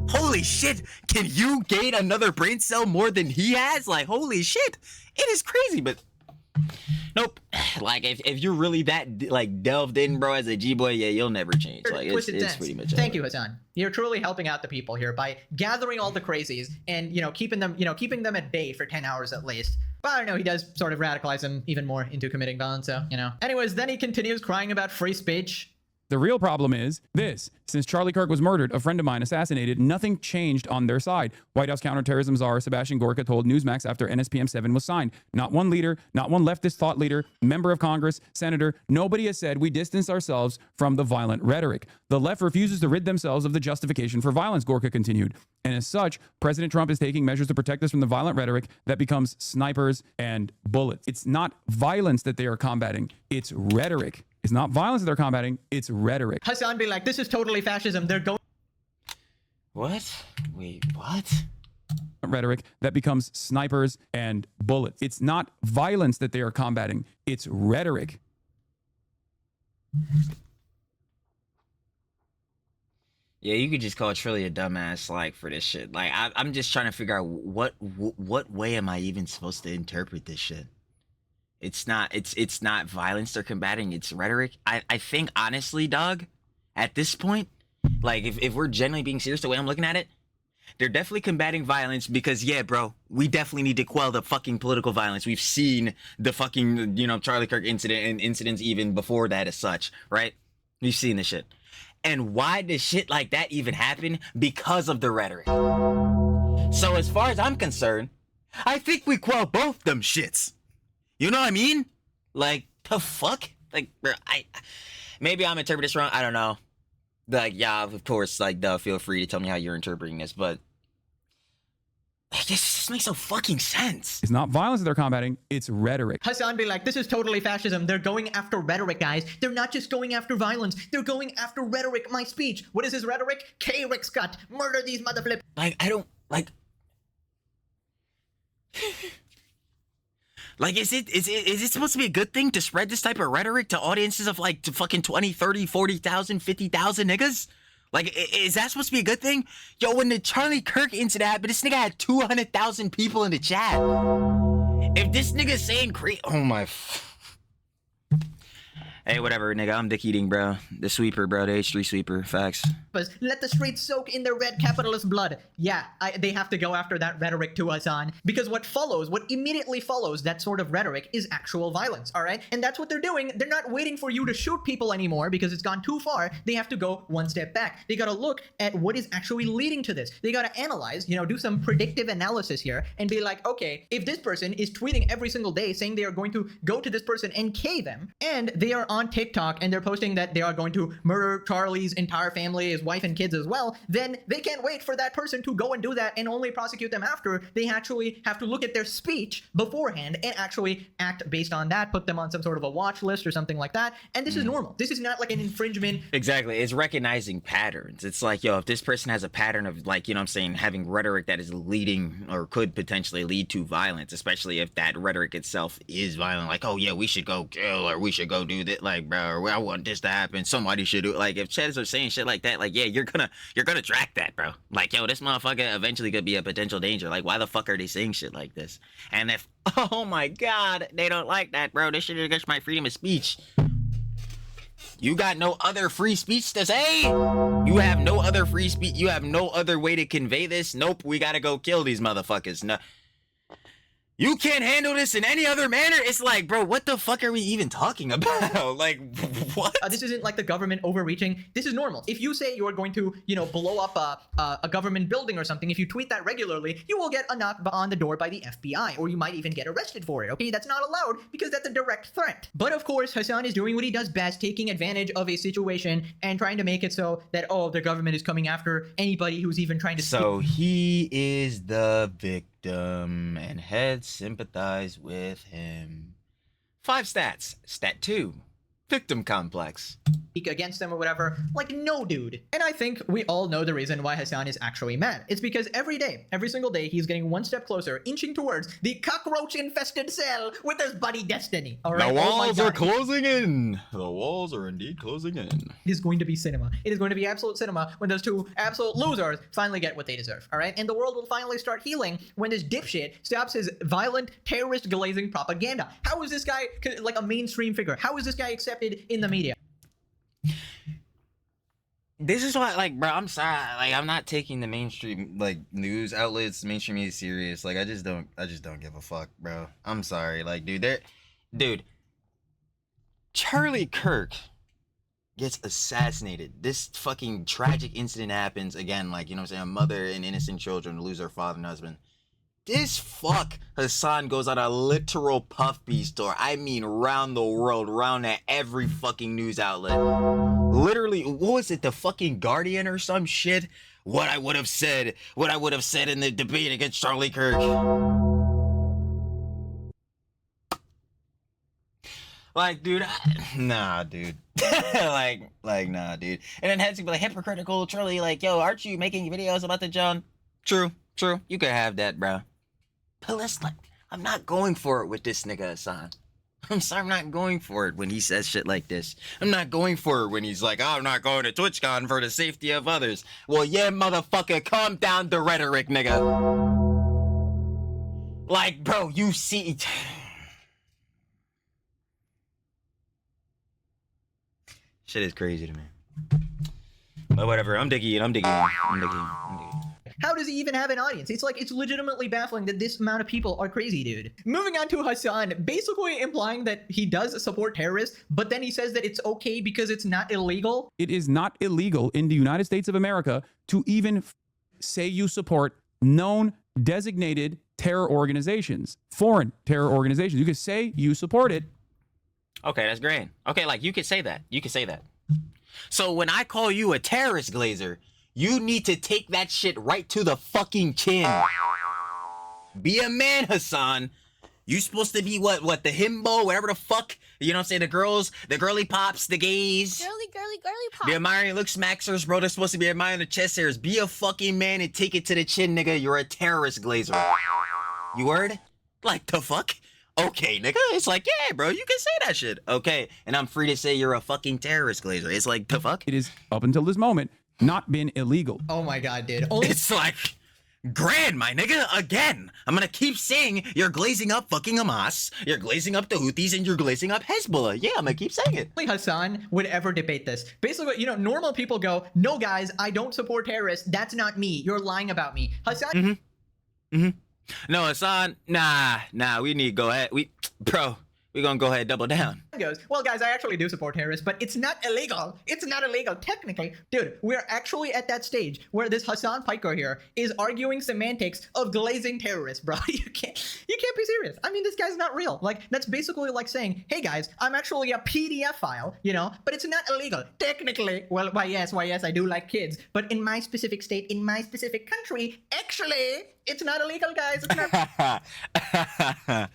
holy shit, can you gain another brain cell more than he has? Like, holy shit, it is crazy, but nope. Like, if you're really that, like, delved in, bro, as a G-boy, yeah, you'll never change. Like, it's pretty much Thank you, Hasan. You're truly helping out the people here by gathering all the crazies and, you know, keeping them at bay for 10 hours at least. But I don't know, he does sort of radicalize them even more into committing violence, so, you know. Anyways, then he continues crying about free speech. The real problem is this. Since Charlie Kirk was murdered, a friend of mine assassinated, nothing changed on their side. White House counterterrorism czar Sebastian Gorka told Newsmax after NSPM 7 was signed. Not one leader, not one leftist thought leader, member of Congress, senator, nobody has said we distance ourselves from the violent rhetoric. The left refuses to rid themselves of the justification for violence, Gorka continued. And as such, President Trump is taking measures to protect us from the violent rhetoric that becomes snipers and bullets. It's not violence that they are combating, it's rhetoric. It's not violence that they're combating, it's rhetoric. Hasan be like, this is totally fascism. They're going What? Wait, what? Rhetoric that becomes snipers and bullets. It's not violence that they are combating, it's rhetoric. Yeah, you could just call Trilly a dumbass, like, for this shit. Like, I'm just trying to figure out what way am I even supposed to interpret this shit? It's not violence they're combating, it's rhetoric. I think, honestly, dog, at this point, like, if we're genuinely being serious the way I'm looking at it, they're definitely combating violence because, yeah, bro, we definitely need to quell the fucking political violence. We've seen the fucking, you know, Charlie Kirk incident and incidents even before that as such, right? We've seen this shit. And why does shit like that even happen? Because of the rhetoric. So as far as I'm concerned, I think we quell both them shits. You know what I mean? Like, the fuck? Like, bro, maybe I'm interpreting this wrong. I don't know. Like, yeah, of course, like, duh, feel free to tell me how you're interpreting this, but like, this just makes no fucking sense. It's not violence that they're combating, it's rhetoric. Hasan be like, this is totally fascism. They're going after rhetoric, guys. They're not just going after violence. They're going after rhetoric, my speech. What is his rhetoric? K-Rick Scott. Murder these motherflippers. Like, I don't, like... Like, is it supposed to be a good thing to spread this type of rhetoric to audiences of, like, to fucking 20, 30, 40,000, 50,000 niggas? Like, is that supposed to be a good thing? Yo, when the Charlie Kirk incident happened, this nigga had 200,000 people in the chat. If this nigga's saying oh my... Hey, whatever, nigga. I'm dick eating, bro. The sweeper, bro. The H3 sweeper. Facts. Let the streets soak in their red capitalist blood. Yeah, they have to go after that rhetoric to Hasan. Because what immediately follows that sort of rhetoric is actual violence, all right? And that's what they're doing. They're not waiting for you to shoot people anymore because it's gone too far. They have to go one step back. They gotta look at what is actually leading to this. They gotta analyze, you know, do some predictive analysis here and be like, okay, if this person is tweeting every single day saying they are going to go to this person and K them, and they are on TikTok and they're posting that they are going to murder Charlie's entire family, his wife and kids as well, then they can't wait for that person to go and do that and only prosecute them after. They actually have to look at their speech beforehand and actually act based on that, put them on some sort of a watch list or something like that. And this is normal. This is not like an infringement. Exactly. It's recognizing patterns. It's like, yo, if this person has a pattern of, like, you know what I'm saying, having rhetoric that is leading or could potentially lead to violence, especially if that rhetoric itself is violent, like, oh yeah, we should go kill, or we should go do that, like, bro, or I want this to happen, somebody should do it. Like, if Cheds are saying shit like that, like, yeah, you're gonna track that, bro. Like, yo, this motherfucker eventually could be a potential danger. Like, why the fuck are they saying shit like this? And if, oh my god, they don't like that, bro, this shit is against my freedom of speech. You got no other free speech to say? You have no other free speech? You have no other way to convey this? Nope, we gotta go kill these motherfuckers. No. You can't handle this in any other manner? It's like, bro, what the fuck are we even talking about? Like, what? This isn't like the government overreaching. This is normal. If you say you're going to, you know, blow up a government building or something, if you tweet that regularly, you will get a knock on the door by the FBI, or you might even get arrested for it, okay? That's not allowed because that's a direct threat. But of course, Hasan is doing what he does best, taking advantage of a situation and trying to make it so that, oh, the government is coming after anybody who's even trying to... So he is the victim and heads sympathize with him. 5 stats. Stat 2. Victim complex. Against them or whatever. Like, no, dude. And I think we all know the reason why Hasan is actually mad. It's because every day, every single day, he's getting one step closer, inching towards the cockroach-infested cell with his buddy Destiny. All right? The walls are closing in. The walls are indeed closing in. It is going to be cinema. It is going to be absolute cinema when those two absolute losers finally get what they deserve, all right? And the world will finally start healing when this dipshit stops his violent, terrorist-glazing propaganda. How is this guy, like, a mainstream figure? How is this guy accepted in the media? This is why, like, bro, I'm sorry, like, I'm not taking the mainstream, like, news outlets, mainstream media serious. Like, I just don't give a fuck, bro. I'm sorry, like, dude, Charlie Kirk gets assassinated. This fucking tragic incident happens again, like, you know what I'm saying, a mother and innocent children lose their father and husband. This fuck Hasan goes on a literal puff piece tour. I mean, round the world, round at every fucking news outlet. Literally, what was it, the fucking Guardian or some shit? What I would have said in the debate against Charlie Kirk. Like, dude, nah, dude. like, nah, dude. And then had to be like hypocritical, Charlie, like, yo, aren't you making videos about the John? True. You could have that, bro. But let's, like, I'm not going for it with this nigga Hasan. I'm sorry, I'm not going for it when he says shit like this. I'm not going for it when he's like, oh, I'm not going to TwitchCon for the safety of others. Well, yeah, motherfucker, calm down the rhetoric, nigga. Like, bro, you see... Shit is crazy to me. But whatever, I'm digging it. How does he even have an audience? It's like, it's legitimately baffling that this amount of people are crazy, dude. Moving on to Hasan, basically implying that he does support terrorists, but then he says that it's okay because it's not illegal. It is not illegal in the United States of America to even say you support known designated terror organizations, foreign terror organizations. You could say you support it. Okay, that's great. Okay, like, you could say that. So when I call you a terrorist, Glazer, you need to take that shit right to the fucking chin. Be a man, Hasan. You supposed to be what, the himbo, whatever the fuck, you know what I'm saying, the girls, the girly pops, the gays. Girly pop. The admiring look smackers, bro, they're supposed to be admiring the chest hairs. Be a fucking man and take it to the chin, nigga. You're a terrorist, Glazer. You heard? Like, the fuck? Okay, nigga. It's like, yeah, bro, you can say that shit. Okay, and I'm free to say you're a fucking terrorist, Glazer. It's like, the fuck? It is, up until this moment, not been illegal. Oh my god, dude. It's like, grand, my nigga, again. I'm gonna keep saying you're glazing up fucking Hamas, you're glazing up the Houthis, and you're glazing up Hezbollah. Yeah, I'm gonna keep saying it. Only Hasan would ever debate this. Basically, you know, normal people go, no guys, I don't support terrorists. That's not me. You're lying about me. Hasan... No, Hasan, nah, we need to go ahead. We're gonna go ahead and double down. Goes, well, guys, I actually do support terrorists, but it's not illegal. It's not illegal, technically. Dude, we're actually at that stage where this Hasan Piker here is arguing semantics of glazing terrorists, bro. You can't be serious. serious. I mean, this guy's not real. Like, that's basically like saying, hey guys, I'm actually a PDF file, you know, but it's not illegal. Technically, well, why yes, I do like kids. But in my specific state, in my specific country, actually, it's not illegal, guys. It's not.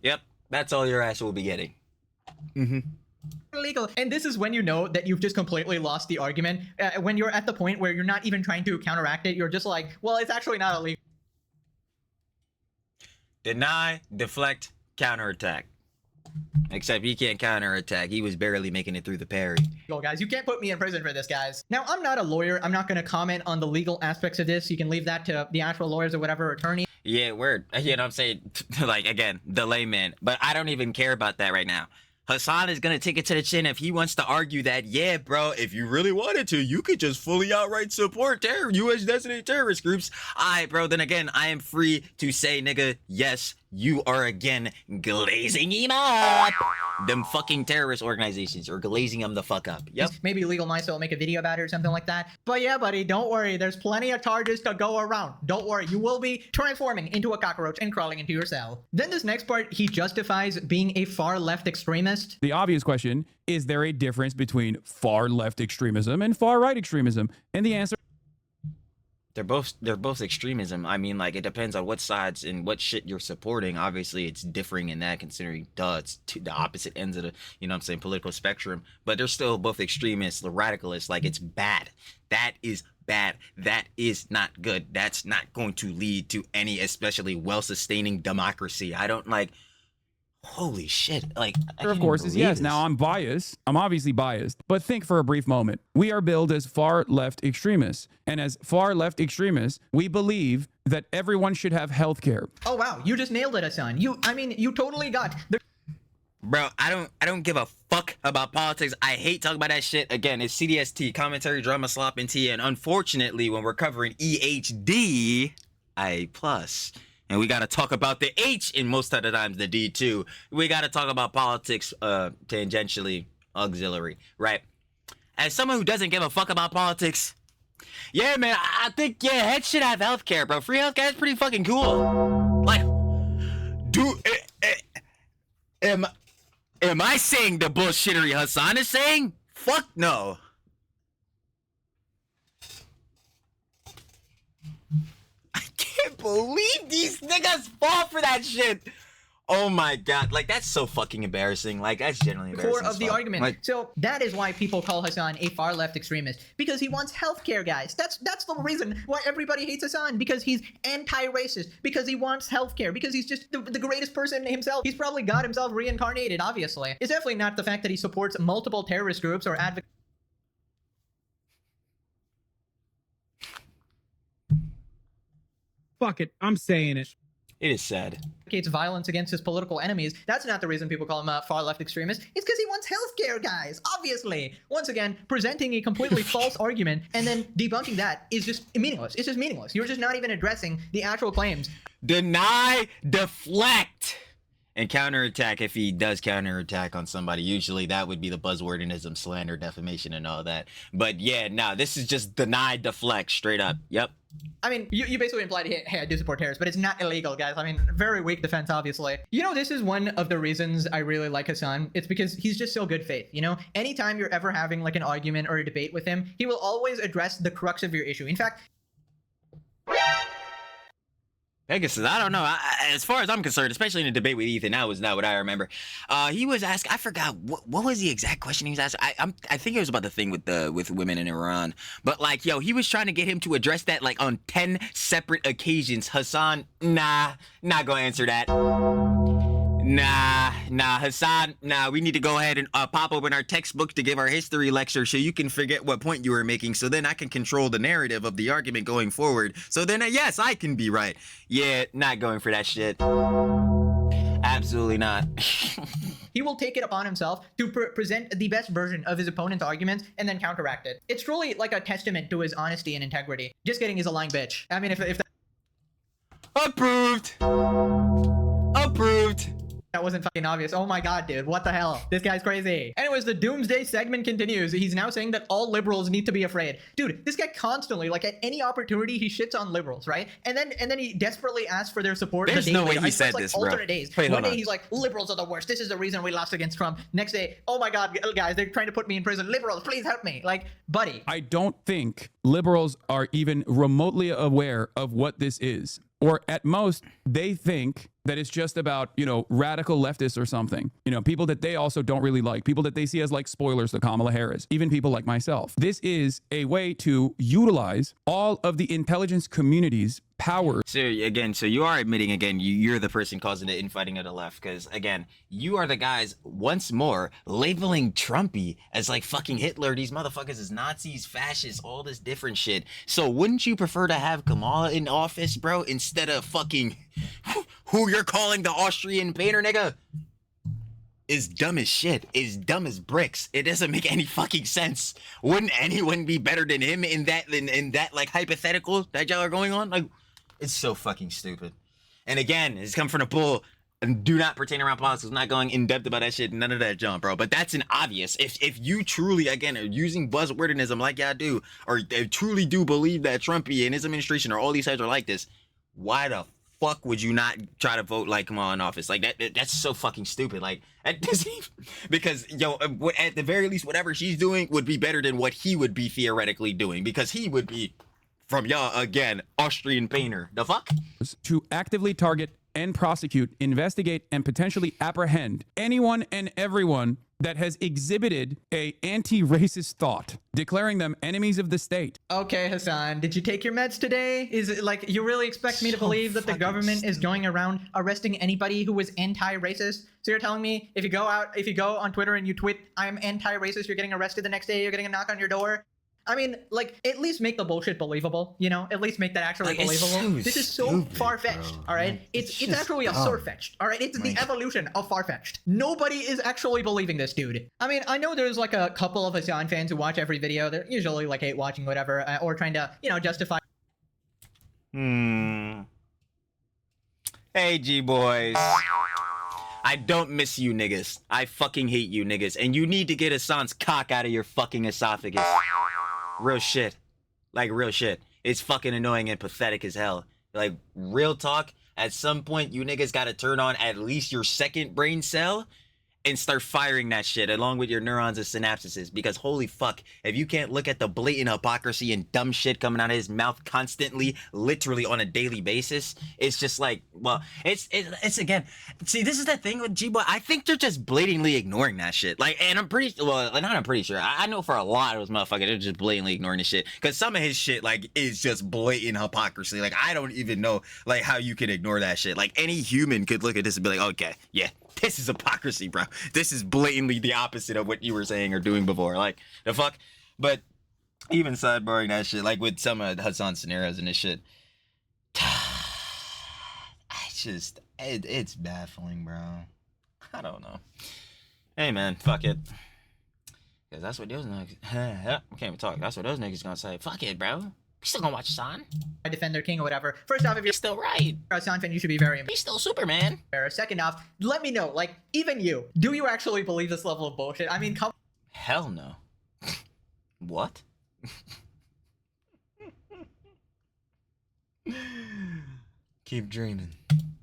Yep, that's all your ass will be getting. Illegal. And this is when you know that you've just completely lost the argument. When you're at the point where you're not even trying to counteract it, you're just like, well, it's actually not illegal. Deny, deflect, counterattack. Except he can't counterattack. He was barely making it through the parry. Guys, you can't put me in prison for this, guys. Now, I'm not a lawyer. I'm not going to comment on the legal aspects of this. You can leave that to the actual lawyers or whatever attorney. Yeah, word. You know what I'm saying? Like, again, the layman. But I don't even care about that right now. Hasan is going to take it to the chin if he wants to argue that, yeah, bro, if you really wanted to, you could just fully outright support U.S. designated terrorist groups. All right, bro, then again, I am free to say, nigga, yes, you are again glazing him up. Them fucking terrorist organizations are glazing him the fuck up. Yep. Maybe Legal Mindset will make a video about it or something like that. But yeah, buddy, don't worry. There's plenty of charges to go around. Don't worry. You will be transforming into a cockroach and crawling into your cell. Then this next part, he justifies being a far left extremist. The obvious question, is there a difference between far left extremism and far right extremism? And the answer, They're both extremism. I mean, like, it depends on what sides and what shit you're supporting. Obviously, it's differing in that, considering, it's the opposite ends of the, you know what I'm saying, political spectrum. But they're still both extremists, radicalists. Like, it's bad. That is bad. That is not good. That's not going to lead to any especially well-sustaining democracy. I don't, like... Holy shit. Like, of course, is yes. Now, I'm biased. I'm obviously biased. But think for a brief moment. We are billed as far left extremists. And as far left extremists, we believe that everyone should have health care. Oh, wow. You just nailed it, Hasan. You totally got the... Bro, I don't give a fuck about politics. I hate talking about that shit. Again, it's CDST, commentary, drama, slop, and tea. And unfortunately, when we're covering EHD, I+. And we got to talk about the H in most of the times, the D too. We got to talk about politics tangentially auxiliary, right? As someone who doesn't give a fuck about politics, yeah, man, I think, yeah, heads should have healthcare, bro. Free healthcare is pretty fucking cool. Like, am I saying the bullshittery Hasan is saying? Fuck no. Can't believe these niggas fall for that shit. Oh my god, like, that's so fucking embarrassing. Like, that's generally embarrassing. Core of the argument. Like, so that is why people call Hasan a far left extremist, because he wants healthcare, guys. That's the reason why everybody hates Hasan, because he's anti-racist, because he wants healthcare, because he's just the greatest person himself. He's probably God himself reincarnated, obviously. It's definitely not the fact that he supports multiple terrorist groups or advocates. Fuck it, I'm saying it. It is sad. Violence against his political enemies. That's not the reason people call him a far left extremist. It's because he wants healthcare, guys. Obviously. Once again, presenting a completely false argument and then debunking that is just meaningless. It's just meaningless. You're just not even addressing the actual claims. Deny, deflect, and counterattack if he does counterattack on somebody. Usually that would be the buzzwordism, slander, defamation, and all that. But yeah, no, this is just deny, deflect, straight up. Yep. I mean, you basically implied, hey, I do support terrorists, but it's not illegal, guys. I mean, very weak defense, obviously. You know, this is one of the reasons I really like Hasan. It's because he's just so good faith, you know? Anytime you're ever having, like, an argument or a debate with him, he will always address the crux of your issue. In fact... Pegasus, I don't know. As far as I'm concerned, especially in a debate with Ethan, that was not what I remember. He was asked, I forgot, what was the exact question he was asked? I think it was about the thing with women in Iran. But, like, yo, he was trying to get him to address that, like, on 10 separate occasions. Hasan, not gonna answer that. Nah, Hasan, we need to go ahead and pop open our textbook to give our history lecture so you can forget what point you were making, so then I can control the narrative of the argument going forward. So then, yes, I can be right. Yeah, not going for that shit. Absolutely not. He will take it upon himself to present the best version of his opponent's arguments and then counteract it. It's truly like a testament to his honesty and integrity. Just kidding, he's a lying bitch. I mean, if that... Approved. That wasn't fucking obvious. Oh my god, dude. What the hell? This guy's crazy. Anyways, the doomsday segment continues. He's now saying that all liberals need to be afraid. Dude, this guy constantly, like at any opportunity, he shits on liberals, right? And then he desperately asks for their support. There's the day no way later. he I swear said it's this, like bro. alternate days. Wait, One hold day on. he's like, liberals are the worst. This is the reason we lost against Trump. Next day, oh my god, guys, they're trying to put me in prison. Liberals, please help me. Like, buddy. I don't think liberals are even remotely aware of what this is. Or at most, they think that it's just about, you know, radical leftists or something. You know, people that they also don't really like, people that they see as like spoilers to Kamala Harris, even people like myself. This is a way to utilize all of the intelligence community's power. So again, so you are admitting again, you're the person causing the infighting of the left, because again, you are the guys once more labeling Trumpy as like fucking Hitler. These motherfuckers is Nazis, fascists, all this different shit. So wouldn't you prefer to have Kamala in office, bro, instead of fucking who you're calling the Austrian painter, nigga? Is dumb as shit. Is dumb as bricks. It doesn't make any fucking sense. Wouldn't anyone be better than him in that like hypothetical that y'all are going on? Like, it's so fucking stupid. And again, it's come from the bull. And do not pertain around politics. I'm not going in depth about that shit. None of that junk, bro. But that's an obvious. If you truly, again, are using buzzwordism like y'all do, or they truly do believe that Trumpy and his administration or all these guys are like this, why the fuck would you not try to vote like Kamala in office? Like that's so fucking stupid. Like at Disney, because yo, at the very least, whatever she's doing would be better than what he would be theoretically doing, because he would be, from y'all again, Austrian painter. The fuck? To actively target and prosecute, investigate, and potentially apprehend anyone and everyone that has exhibited a anti-racist thought, declaring them enemies of the state. Okay, Hasan, did you take your meds today? Is it like you really expect me to believe that the government is going around arresting anybody who is anti-racist? So you're telling me if you go on Twitter and you tweet, I'm anti-racist, you're getting arrested the next day, you're getting a knock on your door? I mean, like, at least make the bullshit believable, you know? At least make that actually Like, it's believable. so This is so stupid, far-fetched, bro. all right? Like, It's it's actually just absurd-fetched, all right? It's the evolution of far-fetched. Nobody is actually believing this, dude. I mean, I know there's like a couple of Hasan fans who watch every video. They're usually like hate watching whatever, or trying to, you know, justify. Hey, G-boys. I don't miss you niggas. I fucking hate you niggas. And you need to get Hasan's cock out of your fucking esophagus. Real shit. Like, real shit. It's fucking annoying and pathetic as hell. Like, real talk, at some point, you niggas gotta turn on at least your second brain cell and start firing that shit along with your neurons and synapses, because holy fuck, if you can't look at the blatant hypocrisy and dumb shit coming out of his mouth constantly, literally on a daily basis, it's just like, well, it's again, see, this is the thing with G-Boy, I think they're just blatantly ignoring that shit. Like, and I'm pretty sure, I know for a lot of those motherfuckers, they're just blatantly ignoring this shit, because some of his shit, like, is just blatant hypocrisy. Like, I don't even know, like, how you can ignore that shit. Like, any human could look at this and be like, okay, yeah, this is hypocrisy, bro. This is blatantly the opposite of what you were saying or doing before. Like, the fuck? But even sidebarring that shit, like with some of Hasan's scenarios and this shit, it's baffling, bro. I don't know. Hey, man, fuck it. Because that's what those niggas, I can't even talk. That's what those niggas gonna say. Fuck it, bro. We still gonna watch Hasan. I defend their king or whatever. First off, if you're He's still right. a Hasan fan, you should be very He's still Superman. embarrassed. Second off, let me know, like, even you, do you actually believe this level of bullshit? I mean, come Hell no. What? Keep dreaming.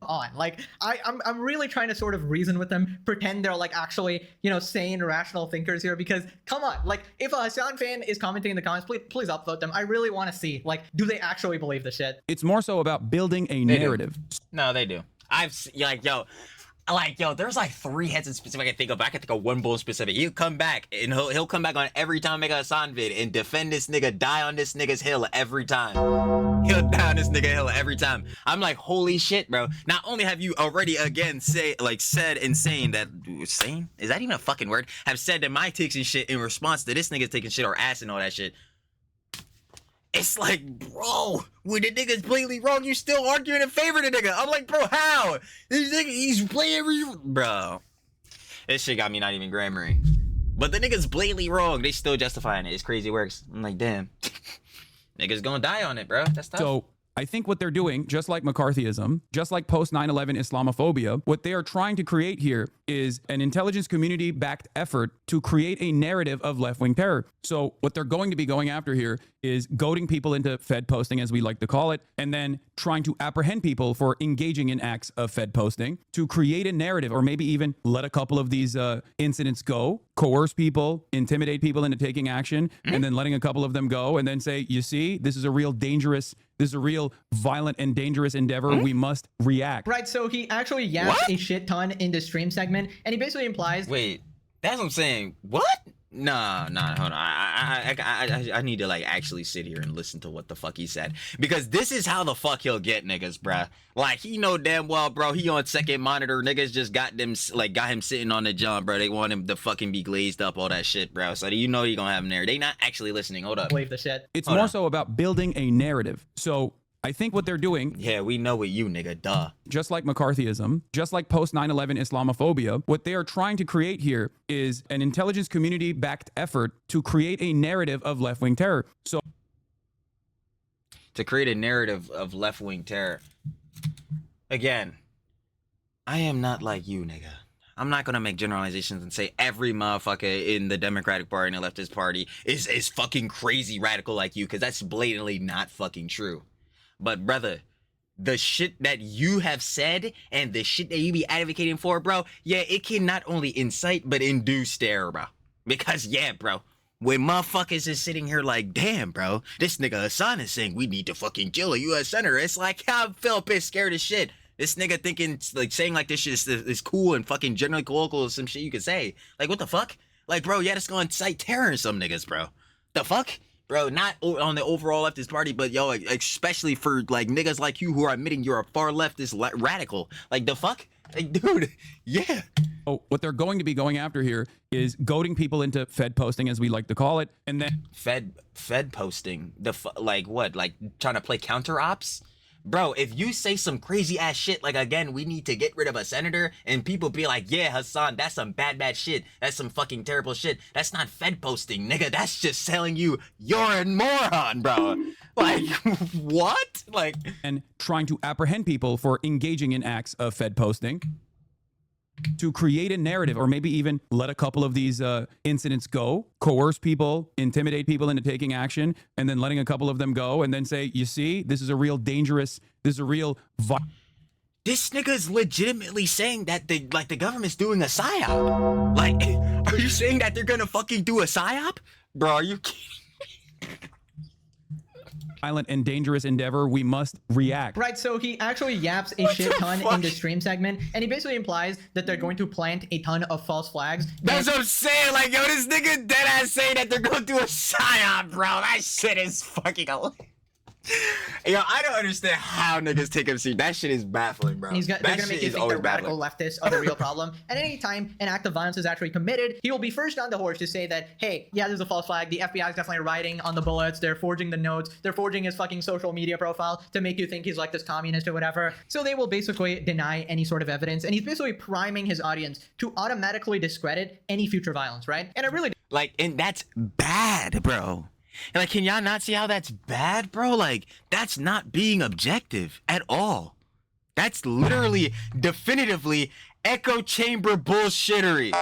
on. Like, I'm really trying to sort of reason with them, pretend they're like actually, you know, sane, rational thinkers here, because come on, like, if a Hasan fan is commenting in the comments, please upvote them. I really want to see, like, do they actually believe this shit? It's more so about building a They do. narrative. No, they do. Like, yo, there's like 3 heads in specific I can think of. I can think of one bull in specific. He'll come back and he'll come back on every time I make a Hasan vid and defend this nigga, die on this nigga's hill every time. He'll die on this nigga hill every time. I'm like, holy shit, bro. Not only have you already again said and saying that, sane? Is that even a fucking word? Have said that my takes and shit in response to this nigga's taking shit or ass and all that shit. It's like, bro, when the nigga's blatantly wrong, you still arguing in favor of the nigga. I'm like, bro, how? This nigga, he's blatantly, bro. This shit got me not even grammaring. But the nigga's blatantly wrong. They still justifying it. It's crazy works. I'm like, damn. Niggas gonna die on it, bro. That's tough. So I think what they're doing, just like McCarthyism, just like post 9/11 Islamophobia, what they are trying to create here is an intelligence community backed effort to create a narrative of left wing terror. So what they're going to be going after here is goading people into Fed posting, as we like to call it, and then trying to apprehend people for engaging in acts of Fed posting to create a narrative, or maybe even let a couple of these incidents go, coerce people, intimidate people into taking action, and then letting a couple of them go, and then say, you see, this is a real violent and dangerous endeavor. We must react. Right, so he actually yaps a shit ton in the stream segment, and he basically implies... Wait, that's what I'm saying. What? Nah, hold on. I need to like actually sit here and listen to what the fuck he said, because this is how the fuck he'll get niggas, bruh. Like, he know damn well, bro, he on second monitor. Niggas just got him sitting on the jump, bro. They want him to fucking be glazed up, all that shit, bro. So you know you gonna have him there. They not actually listening. Hold up. Believe the shit. It's more so about building a narrative. So I think what they're doing, Yeah, we know what you, nigga, duh. just like McCarthyism, just like post 9/11 Islamophobia, what they are trying to create here is an intelligence community backed effort to create a narrative of left wing terror. So To create a narrative of left-wing terror. Again, I am not like you, nigga. I'm not gonna make generalizations and say every motherfucker in the Democratic Party and the leftist party is fucking crazy radical like you, because that's blatantly not fucking true. But brother, the shit that you have said and the shit that you be advocating for, bro, yeah, it can not only incite but induce terror, bro. Because yeah, bro, when motherfuckers is sitting here like, damn, bro, this nigga Hasan is saying we need to fucking kill a U.S. senator, it's like, I'm Philip scared as shit. This nigga thinking, like, saying like this shit is cool and fucking generally colloquial or some shit you could say. Like, what the fuck? Like, bro, yeah, that's gonna incite terror in some niggas, bro. The fuck? Bro, not on the overall leftist party, but yo, especially for like niggas like you who are admitting you're a far leftist radical. Like, the fuck? Like, dude, yeah. oh, what they're going to be going after here is goading people into Fed posting, as we like to call it, and then Fed posting, like what? Like trying to play counter ops? Bro, if you say some crazy ass shit, like, again, we need to get rid of a senator, and people be like, yeah, Hasan, that's some bad shit. That's some fucking terrible shit. That's not Fed posting, nigga. That's just telling you you're a moron, bro. Like, what? Like, and trying to apprehend people for engaging in acts of Fed posting to create a narrative, or maybe even let a couple of these incidents go, coerce people, intimidate people into taking action, and then letting a couple of them go, and then say, you see, this is a real this is a real this nigga's legitimately saying that the government's doing a psyop. Like, are you saying that they're gonna fucking do a psyop? Bro, are you kidding? violent and dangerous endeavor. We must react. Right, so he actually yaps a shit ton in the stream segment, and he basically implies that they're going to plant a ton of false flags. That's what I'm saying. Like, yo, this nigga dead ass saying that they're gonna do a psyop, bro. That shit is fucking hilarious. Yo, I don't understand how niggas take him serious. That shit is baffling, bro. They're gonna make you think the radical leftists are the real problem. And any time an act of violence is actually committed, he will be first on the horse to say that, hey, yeah, there's a false flag. The FBI is definitely writing on the bullets. They're forging the notes. They're forging his fucking social media profile to make you think he's like this communist or whatever. So they will basically deny any sort of evidence. And he's basically priming his audience to automatically discredit any future violence, right? And it really... Like, and that's bad, bro. And like, can y'all not see how that's bad, bro? Like, that's not being objective at all. That's literally, definitively echo chamber bullshittery.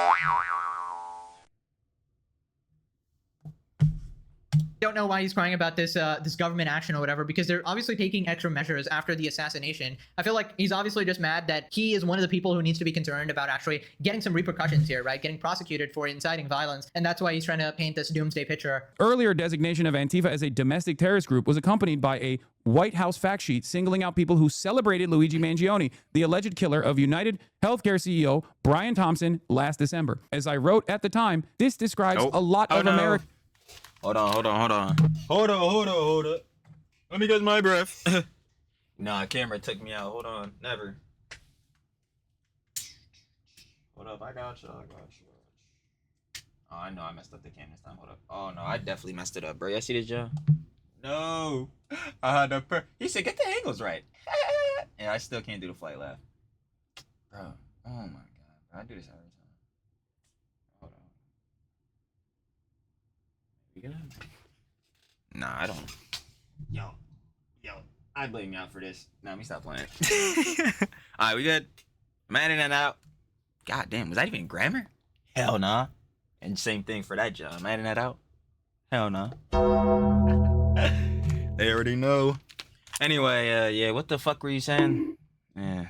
Don't know why he's crying about this this government action or whatever, because they're obviously taking extra measures after the assassination. I feel like he's obviously just mad that he is one of the people who needs to be concerned about actually getting some repercussions here, right? Getting prosecuted for inciting violence. And that's why he's trying to paint this doomsday picture. Earlier designation of Antifa as a domestic terrorist group was accompanied by a White House fact sheet singling out people who celebrated Luigi Mangione, the alleged killer of United Healthcare CEO Brian Thompson, last December. As I wrote at the time, this describes a lot of Americans. Hold on. Hold on. Let me get my breath. Nah, camera took me out. Hold on. Never. Hold up. I got you. Oh, I know I messed up the camera this time. Hold up. Oh, no. I definitely messed it up, bro. Y'all see this, Joe? No. I had he said, get the angles right. And I still can't do the flight laugh. Bro. Oh, my God. Bro, I do this every time. Hold on. You gonna? Nah, I don't. Yo. I blame y'all for this. No, let me stop playing. All right, we good? I'm adding that out. God damn, was that even grammar? Hell nah. And same thing for that job. I'm adding that out. Hell nah. They already know. Anyway, yeah, what the fuck were you saying? Yeah.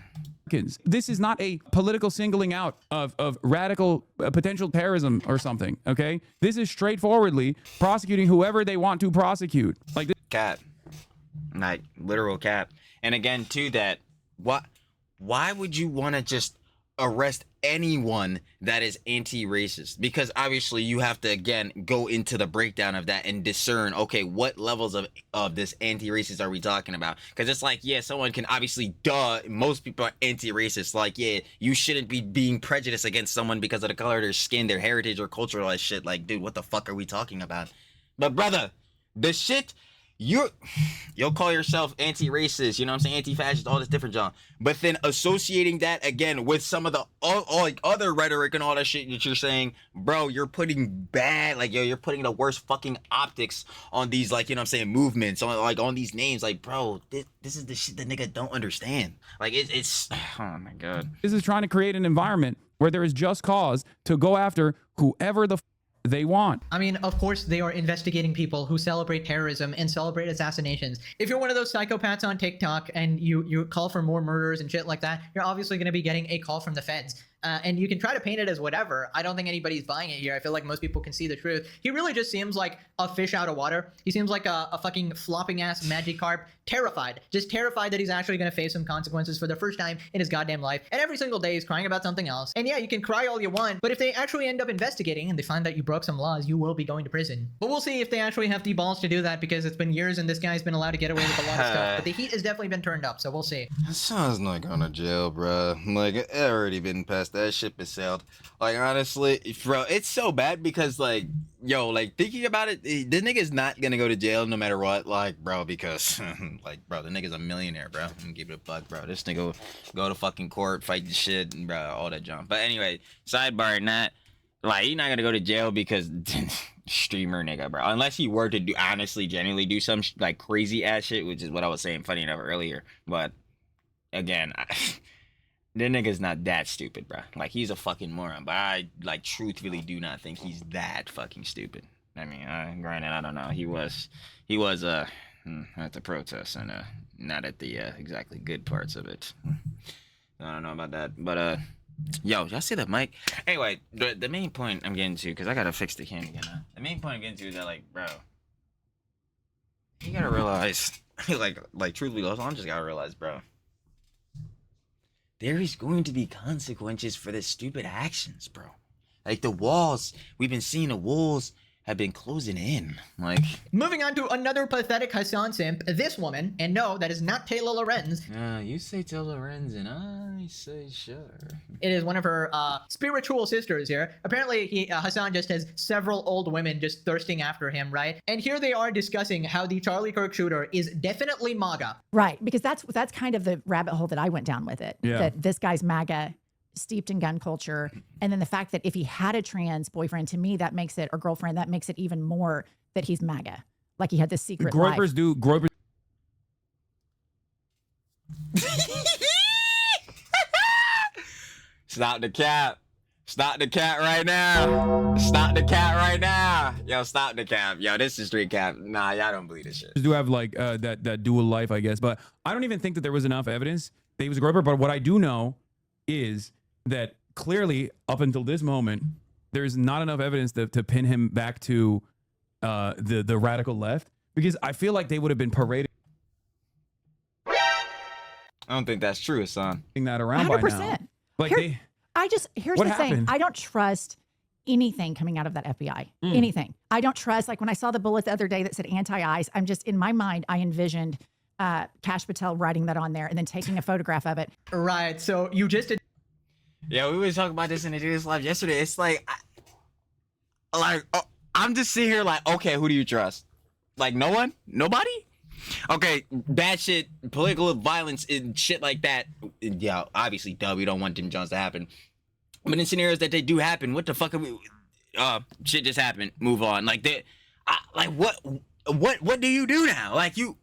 This is not a political singling out of radical potential terrorism or something, okay? This is straightforwardly prosecuting whoever they want to prosecute. Like this. Cap. Like, literal cap. And again, to that, why would you want to just arrest anyone that is anti-racist? Because obviously you have to, again, go into the breakdown of that and discern, okay, what levels of this anti-racist are we talking about? Because it's like, yeah, someone can obviously, most people are anti-racist. Like, yeah, you shouldn't be being prejudiced against someone because of the color of their skin, their heritage, or cultural as shit. Like, dude, what the fuck are we talking about? But brother, the shit you'll call yourself anti-racist, you know what I'm saying, anti-fascist, all this different John, but then associating that again with some of the all like other rhetoric and all that shit that you're saying, bro, you're putting bad, like, yo, you're putting the worst fucking optics on these, like, you know what I'm saying, movements, on these names. Like, bro, this is the shit that nigga don't understand. Like, it's oh my god, This is trying to create an environment where there is just cause to go after whoever the they want. I mean, of course, they are investigating people who celebrate terrorism and celebrate assassinations. If you're one of those psychopaths on TikTok and you call for more murders and shit like that, you're obviously going to be getting a call from the feds. And you can try to paint it as whatever. I don't think anybody's buying it here. I feel like most people can see the truth. He really just seems like a fish out of water. He seems like a fucking flopping ass Magikarp. Terrified. Just terrified that he's actually going to face some consequences for the first time in his goddamn life. And every single day he's crying about something else. And yeah, you can cry all you want, but if they actually end up investigating and they find that you broke some laws, you will be going to prison. But we'll see if they actually have the balls to do that, because it's been years and this guy's been allowed to get away with a lot of stuff. But the heat has definitely been turned up, so we'll see. Hassan's not going to jail, bro. Like, it already been past. That ship is sailed. Like, honestly, bro, it's so bad because, like, yo, like, thinking about it, this nigga's not gonna go to jail no matter what. Like, bro, because, like, bro, the nigga's a millionaire, bro. I'm gonna give it a buck, bro. This nigga go to fucking court, fight the shit, and, bro, all that junk. But anyway, sidebar and that, like, he's not gonna go to jail because streamer nigga, bro. Unless he were to do, honestly, genuinely do some, like, crazy ass shit, which is what I was saying, funny enough, earlier. But, again, the nigga's not that stupid, bro. Like, he's a fucking moron, but I, like, truthfully do not think he's that fucking stupid. I mean, granted, I don't know. He was, at the protest and, not at the, exactly good parts of it. I don't know about that, but, yo, y'all see that mic? Anyway, the main point I'm getting to, because I gotta fix the cam again now. The main point I'm getting to is that, like, bro, you gotta realize, like, truthfully, I just gotta realize, bro, there is going to be consequences for this stupid actions, bro. Like, the walls, we've been seeing the walls have been closing in. Like, Moving on to another pathetic Hasan simp, this woman, and no, that is not Taylor Lorenz. you say Taylor Lorenz and I say sure. It is one of her spiritual sisters here. Apparently, Hasan just has several old women just thirsting after him, right? And here they are discussing how the Charlie Kirk shooter is definitely MAGA. Right, because that's kind of the rabbit hole that I went down with it. Yeah. That this guy's MAGA, steeped in gun culture, and then the fact that if he had a trans boyfriend, to me that makes it, or girlfriend, that makes it even more that he's MAGA. Like he had this secret life. Groypers Stop the cap. Stop the cap right now. Stop the cap right now. Yo, stop the cap. Yo, this is straight cap. Nah, y'all don't believe this shit. do have like that dual life, I guess, but I don't even think that there was enough evidence that he was a groyper. But what I do know is that clearly up until this moment, there's not enough evidence to pin him back to the radical left, because I feel like they would have been parading I don't think that's true, Hasan. that around by now. 100%. Like Here- here's What the thing. happened? I don't trust anything coming out of that FBI. Anything. I don't trust, like when I saw the bullet the other day that said anti-ICE, I'm just, in my mind, I envisioned Kash Patel writing that on there and then taking a photograph of it. Right, so you just did. Yeah, we were talking about this in the Judas Live yesterday. It's like, I'm just sitting here like, okay, who do you trust? Like, no one? Nobody? Okay, bad shit, political violence and shit like that. Yeah, obviously, duh, we don't want Jim Jones to happen. But in scenarios that they do happen, what the fuck are we? Shit just happened. Move on. Like, what do you do now? Like, you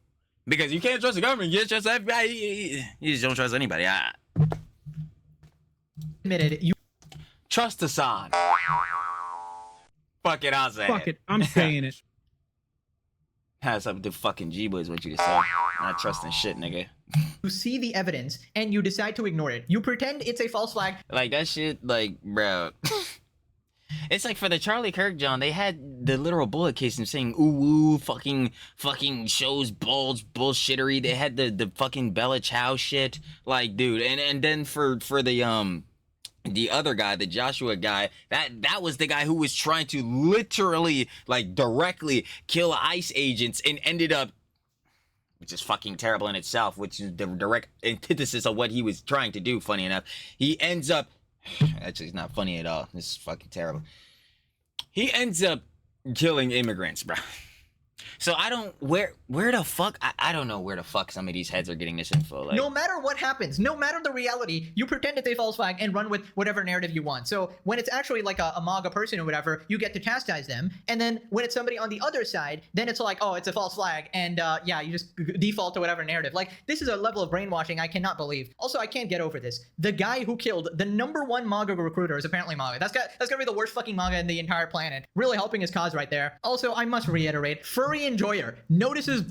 Because you can't trust the government. You can't trust the FBI. You just don't trust anybody. Admitted you Trust Hasan. Fuck it, I'll say Fuck it, I'm saying it. Has something to fucking G-Boys want you to say. Not trusting shit, nigga. see the evidence and you decide to ignore it. You pretend it's a false flag. Like, that shit, like, bro. It's like for the Charlie Kirk John, they had the literal bullet case and saying ooh fucking shows balls bullshittery. They had the fucking Bella Chow shit. Like, dude, and then for the other guy, the Joshua guy, that was the guy who was trying to literally, like, directly kill ICE agents and ended up, which is fucking terrible in itself, which is the direct antithesis of what he was trying to do, funny enough. He ends up, actually, it's not funny at all. This is fucking terrible. He ends up killing immigrants, bro. So I don't, where the fuck, I don't know where the fuck some of these heads are getting this info. Like, No matter what happens, no matter the reality, you pretend it's a false flag and run with whatever narrative you want. So when it's actually like a MAGA person or whatever, you get to chastise them. And then when it's somebody on the other side, then it's like, oh, it's a false flag. And yeah, you just default to whatever narrative. Like, this is a level of brainwashing I cannot believe. Also, I can't get over this. The guy who killed the #1 MAGA recruiter is apparently MAGA. That's gonna be the worst fucking MAGA in the entire planet. Really helping his cause right there. Also, I must reiterate, furry enjoyer notices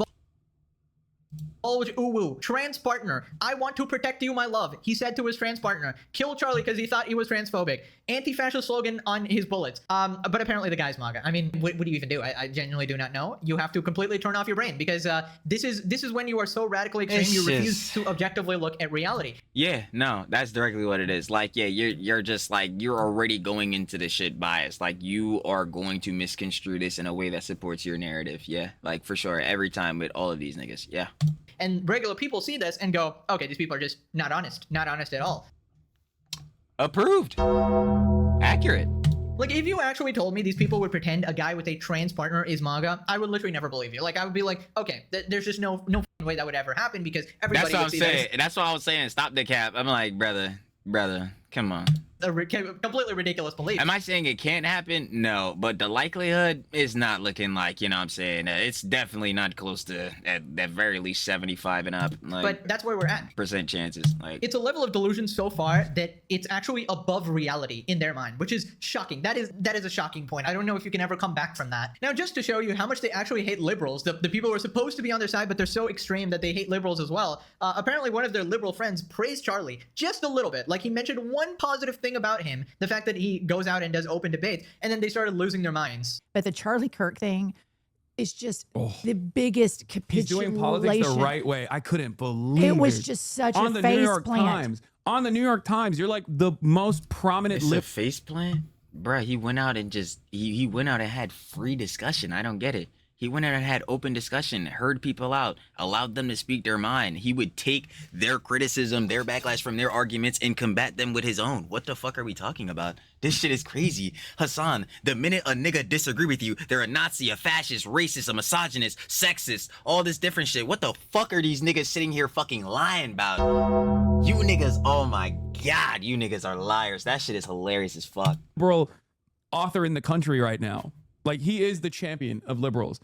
bulge woo trans partner. I want to protect you, my love, he said to his trans partner. Kill Charlie because he thought he was transphobic. Anti-fascist slogan on his bullets. But apparently the guy's MAGA. I mean, what do you even do? I genuinely do not know. You have to completely turn off your brain because this is when you are so radically extreme you refuse to objectively look at reality. yeah, no, that's directly what it is. Like, yeah, you're just like, you're already going into this shit biased. Like, you are going to misconstrue this in a way that supports your narrative. Yeah, like, for sure, every time with all of these niggas. Yeah. And regular people see this and go, okay, these people are just not honest at all. Approved. Accurate. Like, if you actually told me these people would pretend a guy with a trans partner is MAGA, I would literally never believe you. Like, I would be like, okay, there's just no way that would ever happen because everybody That's what would I'm see saying. That's what I was saying. Stop the cap. I'm like, brother, come on. a completely ridiculous belief. Am I saying it can't happen? No, but the likelihood is not looking like, you know what I'm saying? It's definitely not close to, at very least, 75 and up. Like, But that's where we're at. percent chances. Like, It's a level of delusion so far that it's actually above reality in their mind, which is shocking. That is a shocking point. I don't know if you can ever come back from that. Now, just to show you how much they actually hate liberals, the people who are supposed to be on their side, but they're so extreme that they hate liberals as well. Apparently, one of their liberal friends praised Charlie just a little bit. Like, he mentioned one positive thing about him, the fact that he goes out and does open debates, and then they started losing their minds. But the Charlie Kirk thing is just the biggest He's capitulation. doing politics the right way. I couldn't believe It was just such on a the face New York plant. Times. On the New York Times, you're like the most prominent it's a lip. face plant? Bruh, he went out and just, he went out and had free discussion. I don't get it. He went out and had open discussion, heard people out, allowed them to speak their mind. He would take their criticism, their backlash from their arguments, and combat them with his own. What the fuck are we talking about? This shit is crazy. Hasan, the minute a nigga disagree with you, they're a Nazi, a fascist, racist, a misogynist, sexist, all this different shit. What the fuck are these niggas sitting here fucking lying about? You niggas, oh my god, you niggas are liars. That shit is hilarious as fuck. Liberal author in the country right now. Like, he is the champion of liberals.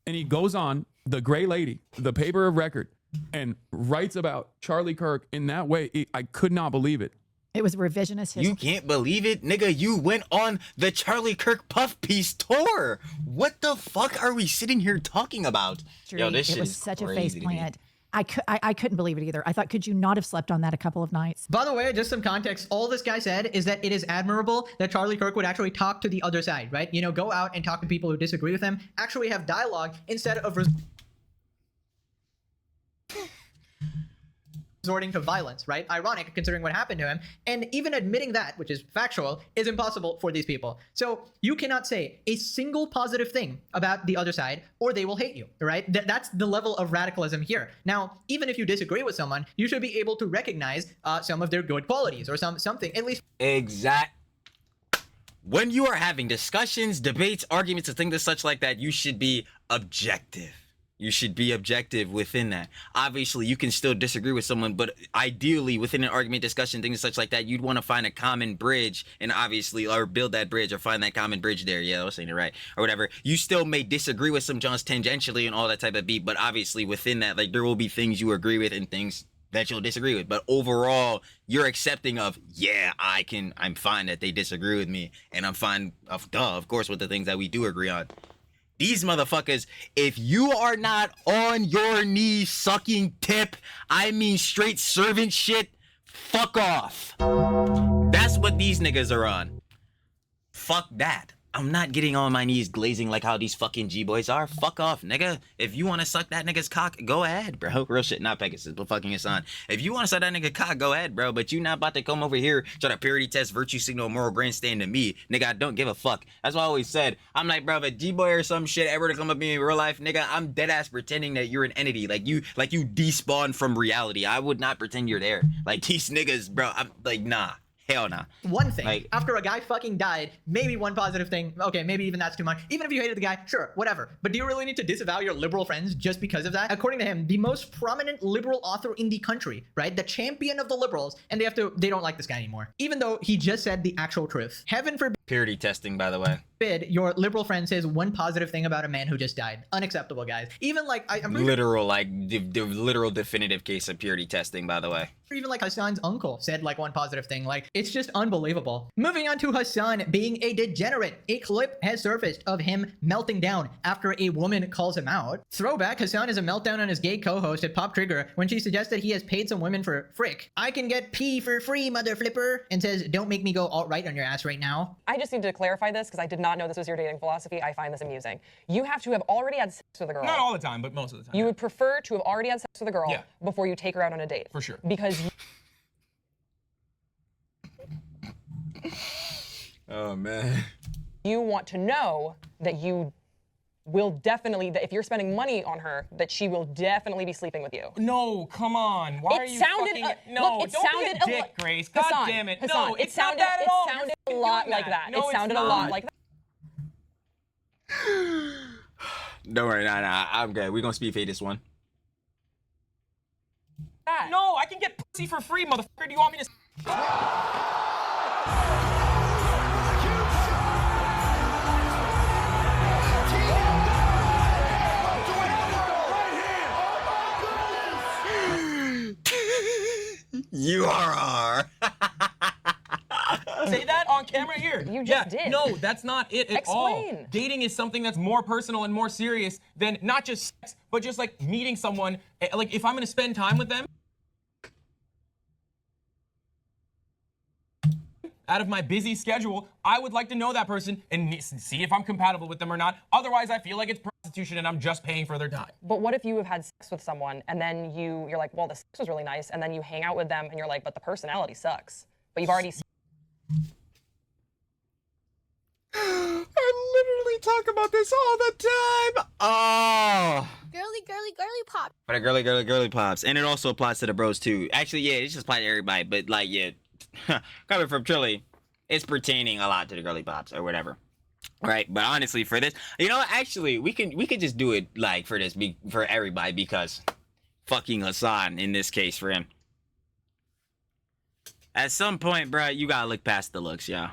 And he goes on the Gray Lady, the paper of record, and writes about Charlie Kirk in that way. I could not believe it. It was revisionist history. You can't believe it? Nigga, you went on the Charlie Kirk Puff Piece tour. What the fuck are we sitting here talking about? Yo, this shit it was is such a crazy face to me. plant. I couldn't believe it either. I thought, could you not have slept on that a couple of nights? By the way, just some context, all this guy said is that it is admirable that Charlie Kirk would actually talk to the other side, right? You know, go out and talk to people who disagree with him, actually have dialogue instead of resorting to violence, right? Ironic considering what happened to him. And even admitting that, which is factual, is impossible for these people. So you cannot say a single positive thing about the other side or they will hate you, right? That's the level of radicalism here. Now, even if you disagree with someone, you should be able to recognize some of their good qualities or something, at least. Exact. When you are having discussions, debates, arguments, and things such like that, you should be objective. You should be objective within that. Obviously, you can still disagree with someone, but ideally, within an argument, discussion, things such like that, you'd want to find a common bridge and obviously, or build that bridge or find that common bridge there. Yeah, I was saying it right. Or whatever. You still may disagree with some Johns tangentially and all that type of beat, but obviously, within that, like, there will be things you agree with and things that you'll disagree with. But overall, you're accepting of, yeah, I'm fine that they disagree with me. And I'm fine, of course, with the things that we do agree on. These motherfuckers, if you are not on your knees sucking tip, I mean straight servant shit, fuck off. That's what these niggas are on. Fuck that. I'm not getting on my knees glazing like how these fucking G-boys are. Fuck off, nigga. If you want to suck that nigga's cock, go ahead, bro. Real shit, not Pegasus, but fucking Hasan. If you want to suck that nigga cock, go ahead, bro. But you not about to come over here, try to purity test, virtue signal, moral grandstand to me. Nigga, I don't give a fuck. That's what I always said. I'm like, bro, if a G-boy or some shit ever to come up to me in real life, nigga, I'm dead ass pretending that you're an entity. Like you despawn from reality. I would not pretend you're there. Like these niggas, bro, I'm like, nah. Hell nah. One thing, Like, after a guy fucking died, maybe one positive thing. Okay, maybe even that's too much. Even if you hated the guy, sure, whatever. But do you really need to disavow your liberal friends just because of that? According to him, the most prominent liberal author in the country, right? The champion of the liberals, and they don't like this guy anymore. Even though he just said the actual truth. Heaven purity testing, by the way. forbid your liberal friend says one positive thing about a man who just died. Unacceptable, guys. Even like, I'm pretty Literal, like, the literal definitive case of purity testing, by the way. even like Hasan's uncle said like one positive thing. Like, it's just unbelievable. Moving on to Hasan being a degenerate. A clip has surfaced of him melting down after a woman calls him out. Throwback, Hasan has a meltdown on his gay co-host at Pop Trigger when she suggested he has paid some women for frick. I can get pee for free, mother flipper, and says, don't make me go alt-right on your ass right now. I just need to clarify this because I did not know this was your dating philosophy. I find this amusing. You have to have already had sex with a girl. Not all the time, but most of the time. You would prefer to have already had sex with a girl Yeah. before you take her out on a date. For sure. Because Oh, man. you want to know that you will definitely, that if you're spending money on her, that she will definitely be sleeping with you. No, come on. Why are It you sounded fucking... No, look, it don't sounded be a dick, Grace. God Hasan, damn it. Hasan, No, it it's sounded, not that at all. It You're sounded a fucking lot doing like that. No, It it's sounded a not. lot like that. Don't worry, nah, I'm good. We're gonna speed fade this one. No, I can get pussy for free, motherfucker. Do you want me to... You are. Say that on camera here. You just did. No, that's not it at all. Explain. Dating is something that's more personal and more serious than not just sex, but just like meeting someone. Like if I'm gonna spend time with them, out of my busy schedule, I would like to know that person and see if I'm compatible with them or not. Otherwise, I feel like it's prostitution and I'm just paying for their time. But what if you have had sex with someone and then you're like, well, the sex was really nice, and then you hang out with them and you're like, but the personality sucks. But you've already I literally talk about this all the time. Oh. Girly, girly, girly pop. But a girly pops. And it also applies to the bros too. Actually, yeah, it just applies to everybody. But like, yeah, coming from Trilly, it's pertaining a lot to the girly pops or whatever. Right? But honestly, for this, you know, actually, we could just do it like for this, for everybody, because fucking Hasan in this case for him. At some point, bro, you gotta look past the looks, yo.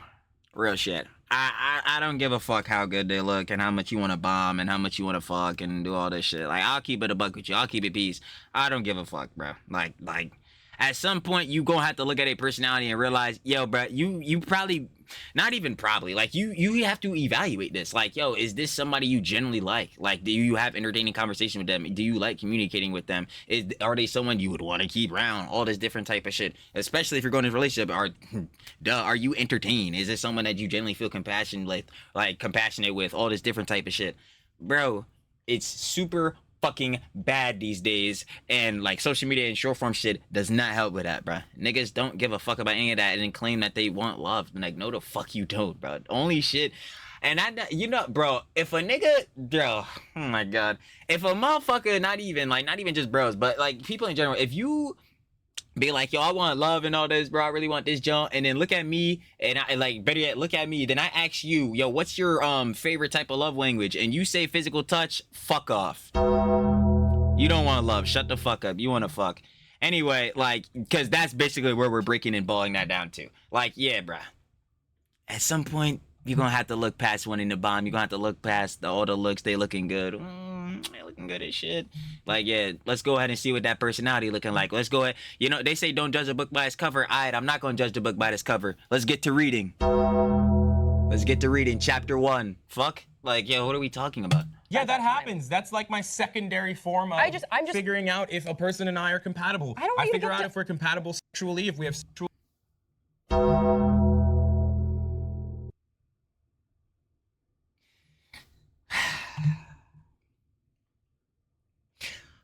Real shit. I don't give a fuck how good they look and how much you want to bomb and how much you want to fuck and do all this shit. Like, I'll keep it a buck with you. I'll keep it peace. I don't give a fuck, bro. Like, at some point, you gonna have to look at a personality and realize, yo, bro, you probably, not even probably, like, you have to evaluate this. Like, yo, is this somebody you genuinely like? Like, do you have entertaining conversation with them? Do you like communicating with them? Are they someone you would want to keep around? All this different type of shit. Especially if you're going into a relationship. Are you entertained? Is this someone that you genuinely feel compassionate with? All this different type of shit. Bro, it's super fucking bad these days, and like social media and short form shit does not help with that, bro. Niggas don't give a fuck about any of that and then claim that they want love. And like, no, the fuck you don't, bro. Only shit. And you know, bro, if a nigga, bro, oh my god, if a motherfucker, not even just bros, but like people in general, if you be like, yo, I want love and all this, bro. I really want this junk. And then look at me, and I like, better yet, look at me. Then I ask you, yo, what's your favorite type of love language? And you say physical touch. Fuck off. You don't want love. Shut the fuck up. You want to fuck. Anyway, like, because that's basically where we're breaking and boiling that down to. Like, yeah, bruh. At some point, you're going to have to look past winning the bomb. You're going to have to look past all the looks. They looking good. They looking good as shit. Like, yeah, let's go ahead and see what that personality looking like. Let's go ahead. You know, they say don't judge a book by its cover. All right, I'm not going to judge the book by its cover. Let's get to reading. Let's get to reading. Chapter 1. Fuck. Like, yo, what are we talking about? Yeah, that happens. That's like my secondary form of I'm just figuring out if a person and I are compatible. I don't want you to figure get out to- if we're compatible sexually, if we have sexual.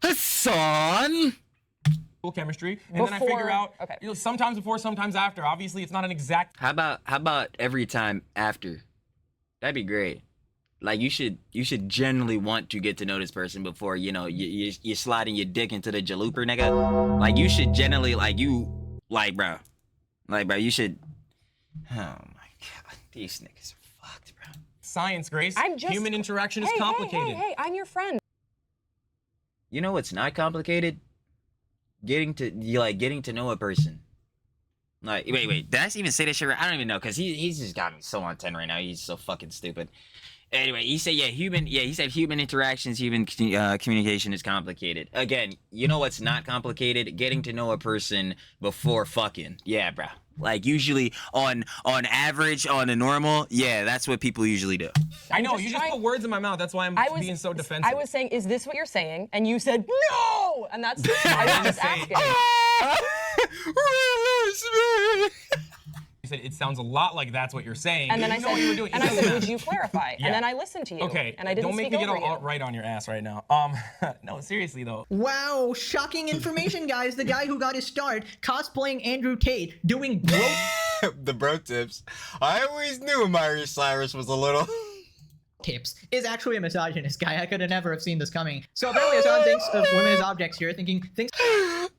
Hasan! Chemistry, and then I figure Before- out, okay. you know, sometimes before, sometimes after. Obviously, it's not an exact. How about every time after? That'd be great. Like, you should generally want to get to know this person before, you know, you're sliding your dick into the jalooper, nigga. Like, you should generally, bro, you should. Oh my god, these niggas are fucked, bro. Science, Grace. I'm just Human interaction is complicated. Hey, I'm your friend. You know what's not complicated? Getting to know a person. Like, wait, did I even say this shit right? I don't even know, because he's just got me so on 10 right now. He's so fucking stupid. Anyway, he said, he said human interactions, human communication is complicated. Again, you know what's not complicated? Getting to know a person before fucking. Yeah, bro. Like, usually, on average, on a normal, yeah, that's what people usually do. I know, you just put words in my mouth. That's why I'm being so defensive. I was saying, is this what you're saying? And you said, no! And that's, I was just asking. You said, it sounds a lot like that's what you're saying. And then I You know what you were doing. said, and I said, would you clarify? Yeah. And then I listened to you. Okay, And I didn't don't make speak me get over you. all right on your ass right now. No, seriously though. Wow, shocking information, guys. The guy who got his start cosplaying Andrew Tate, doing bro The bro tips. I always knew Miley Cyrus was a little. tips is actually a misogynist guy. I could have never have seen this coming. So apparently Hasan thinks of women as objects here, thinking things.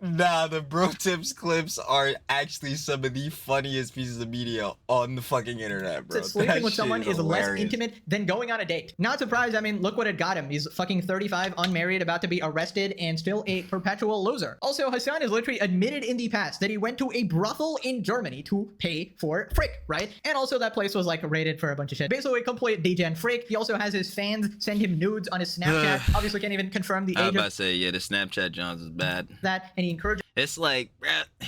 Nah, the bro tips clips are actually some of the funniest pieces of media on the fucking internet, bro. That sleeping That with shit someone is less hilarious. intimate than going on a date. Not surprised. I mean, look what it got him. He's fucking 35, unmarried, about to be arrested, and still a perpetual loser. Also, Hasan has literally admitted in the past that he went to a brothel in Germany to pay for frick, right? And also that place was like rated for a bunch of shit. Basically, a complete degen freak. He also has his fans send him nudes on his Snapchat. Obviously, can't even confirm the I was age about to of say, yeah, the Snapchat Johns is bad. that, and he encourages It's like, bruh,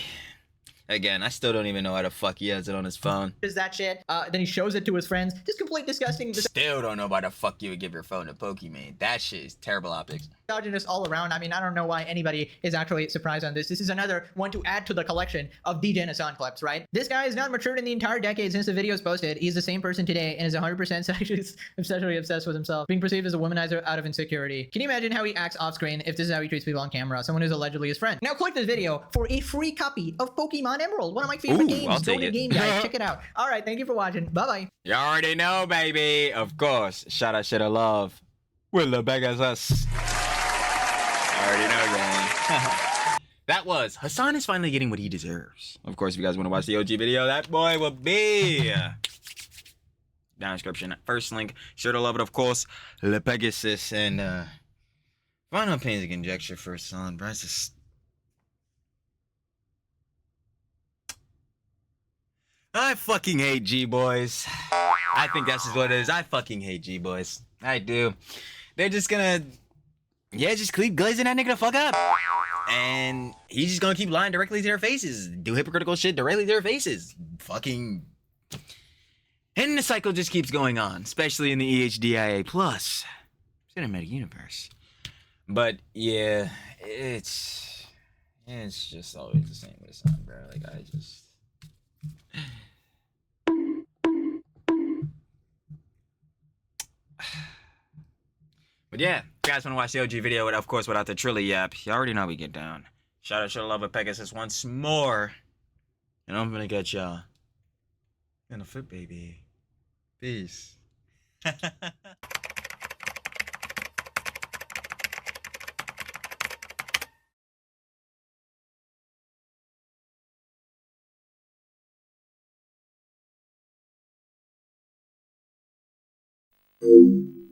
again, I still don't even know how the fuck he has it on his phone. that shit. Then he shows it to his friends. Just complete disgusting. Still don't know why the fuck you would give your phone to Pokemon. That shit is terrible optics. Misogynist all around. I mean, I don't know why anybody is actually surprised on this. This is another one to add to the collection of DJ Hasan clips, right? This guy has not matured in the entire decade since the video was posted. He's the same person today and is 100% sexually obsessed with himself, being perceived as a womanizer out of insecurity. Can you imagine how he acts off screen if this is how he treats people on camera? Someone who's allegedly his friend. Now click this video for a free copy of Pokemon Emerald, one of my favorite Ooh, games. I'll take Go to it. game, guys. Check it out. All right, thank you for watching. Bye-bye. You already know, baby. Of course. Shout out shit of love. Will the beg as us. Already know, gang. That was Hasan is finally getting what he deserves. Of course, if you guys want to watch the OG video, that boy will be down in the description. First link, sure to love it, of course. Le Pegasus and final opinions and conjecture for Hasan. Bro, it's just... I fucking hate G-boys. I think that's just what it is. I fucking hate G-boys. I do. They're just gonna... Yeah, just keep glazing that nigga the fuck up. And he's just gonna keep lying directly to their faces. Do hypocritical shit directly to their faces. Fucking... And the cycle just keeps going on. Especially in the EHDIA plus cinematic universe. But, yeah, it's just always the same with Hasan, bro. Like, I just... But yeah, if you guys want to watch the OG video, of course, without the Trilly yap, you already know how we get down. Shout out to the love of Pegasus once more. And I'm gonna get y'all in a foot, baby. Peace.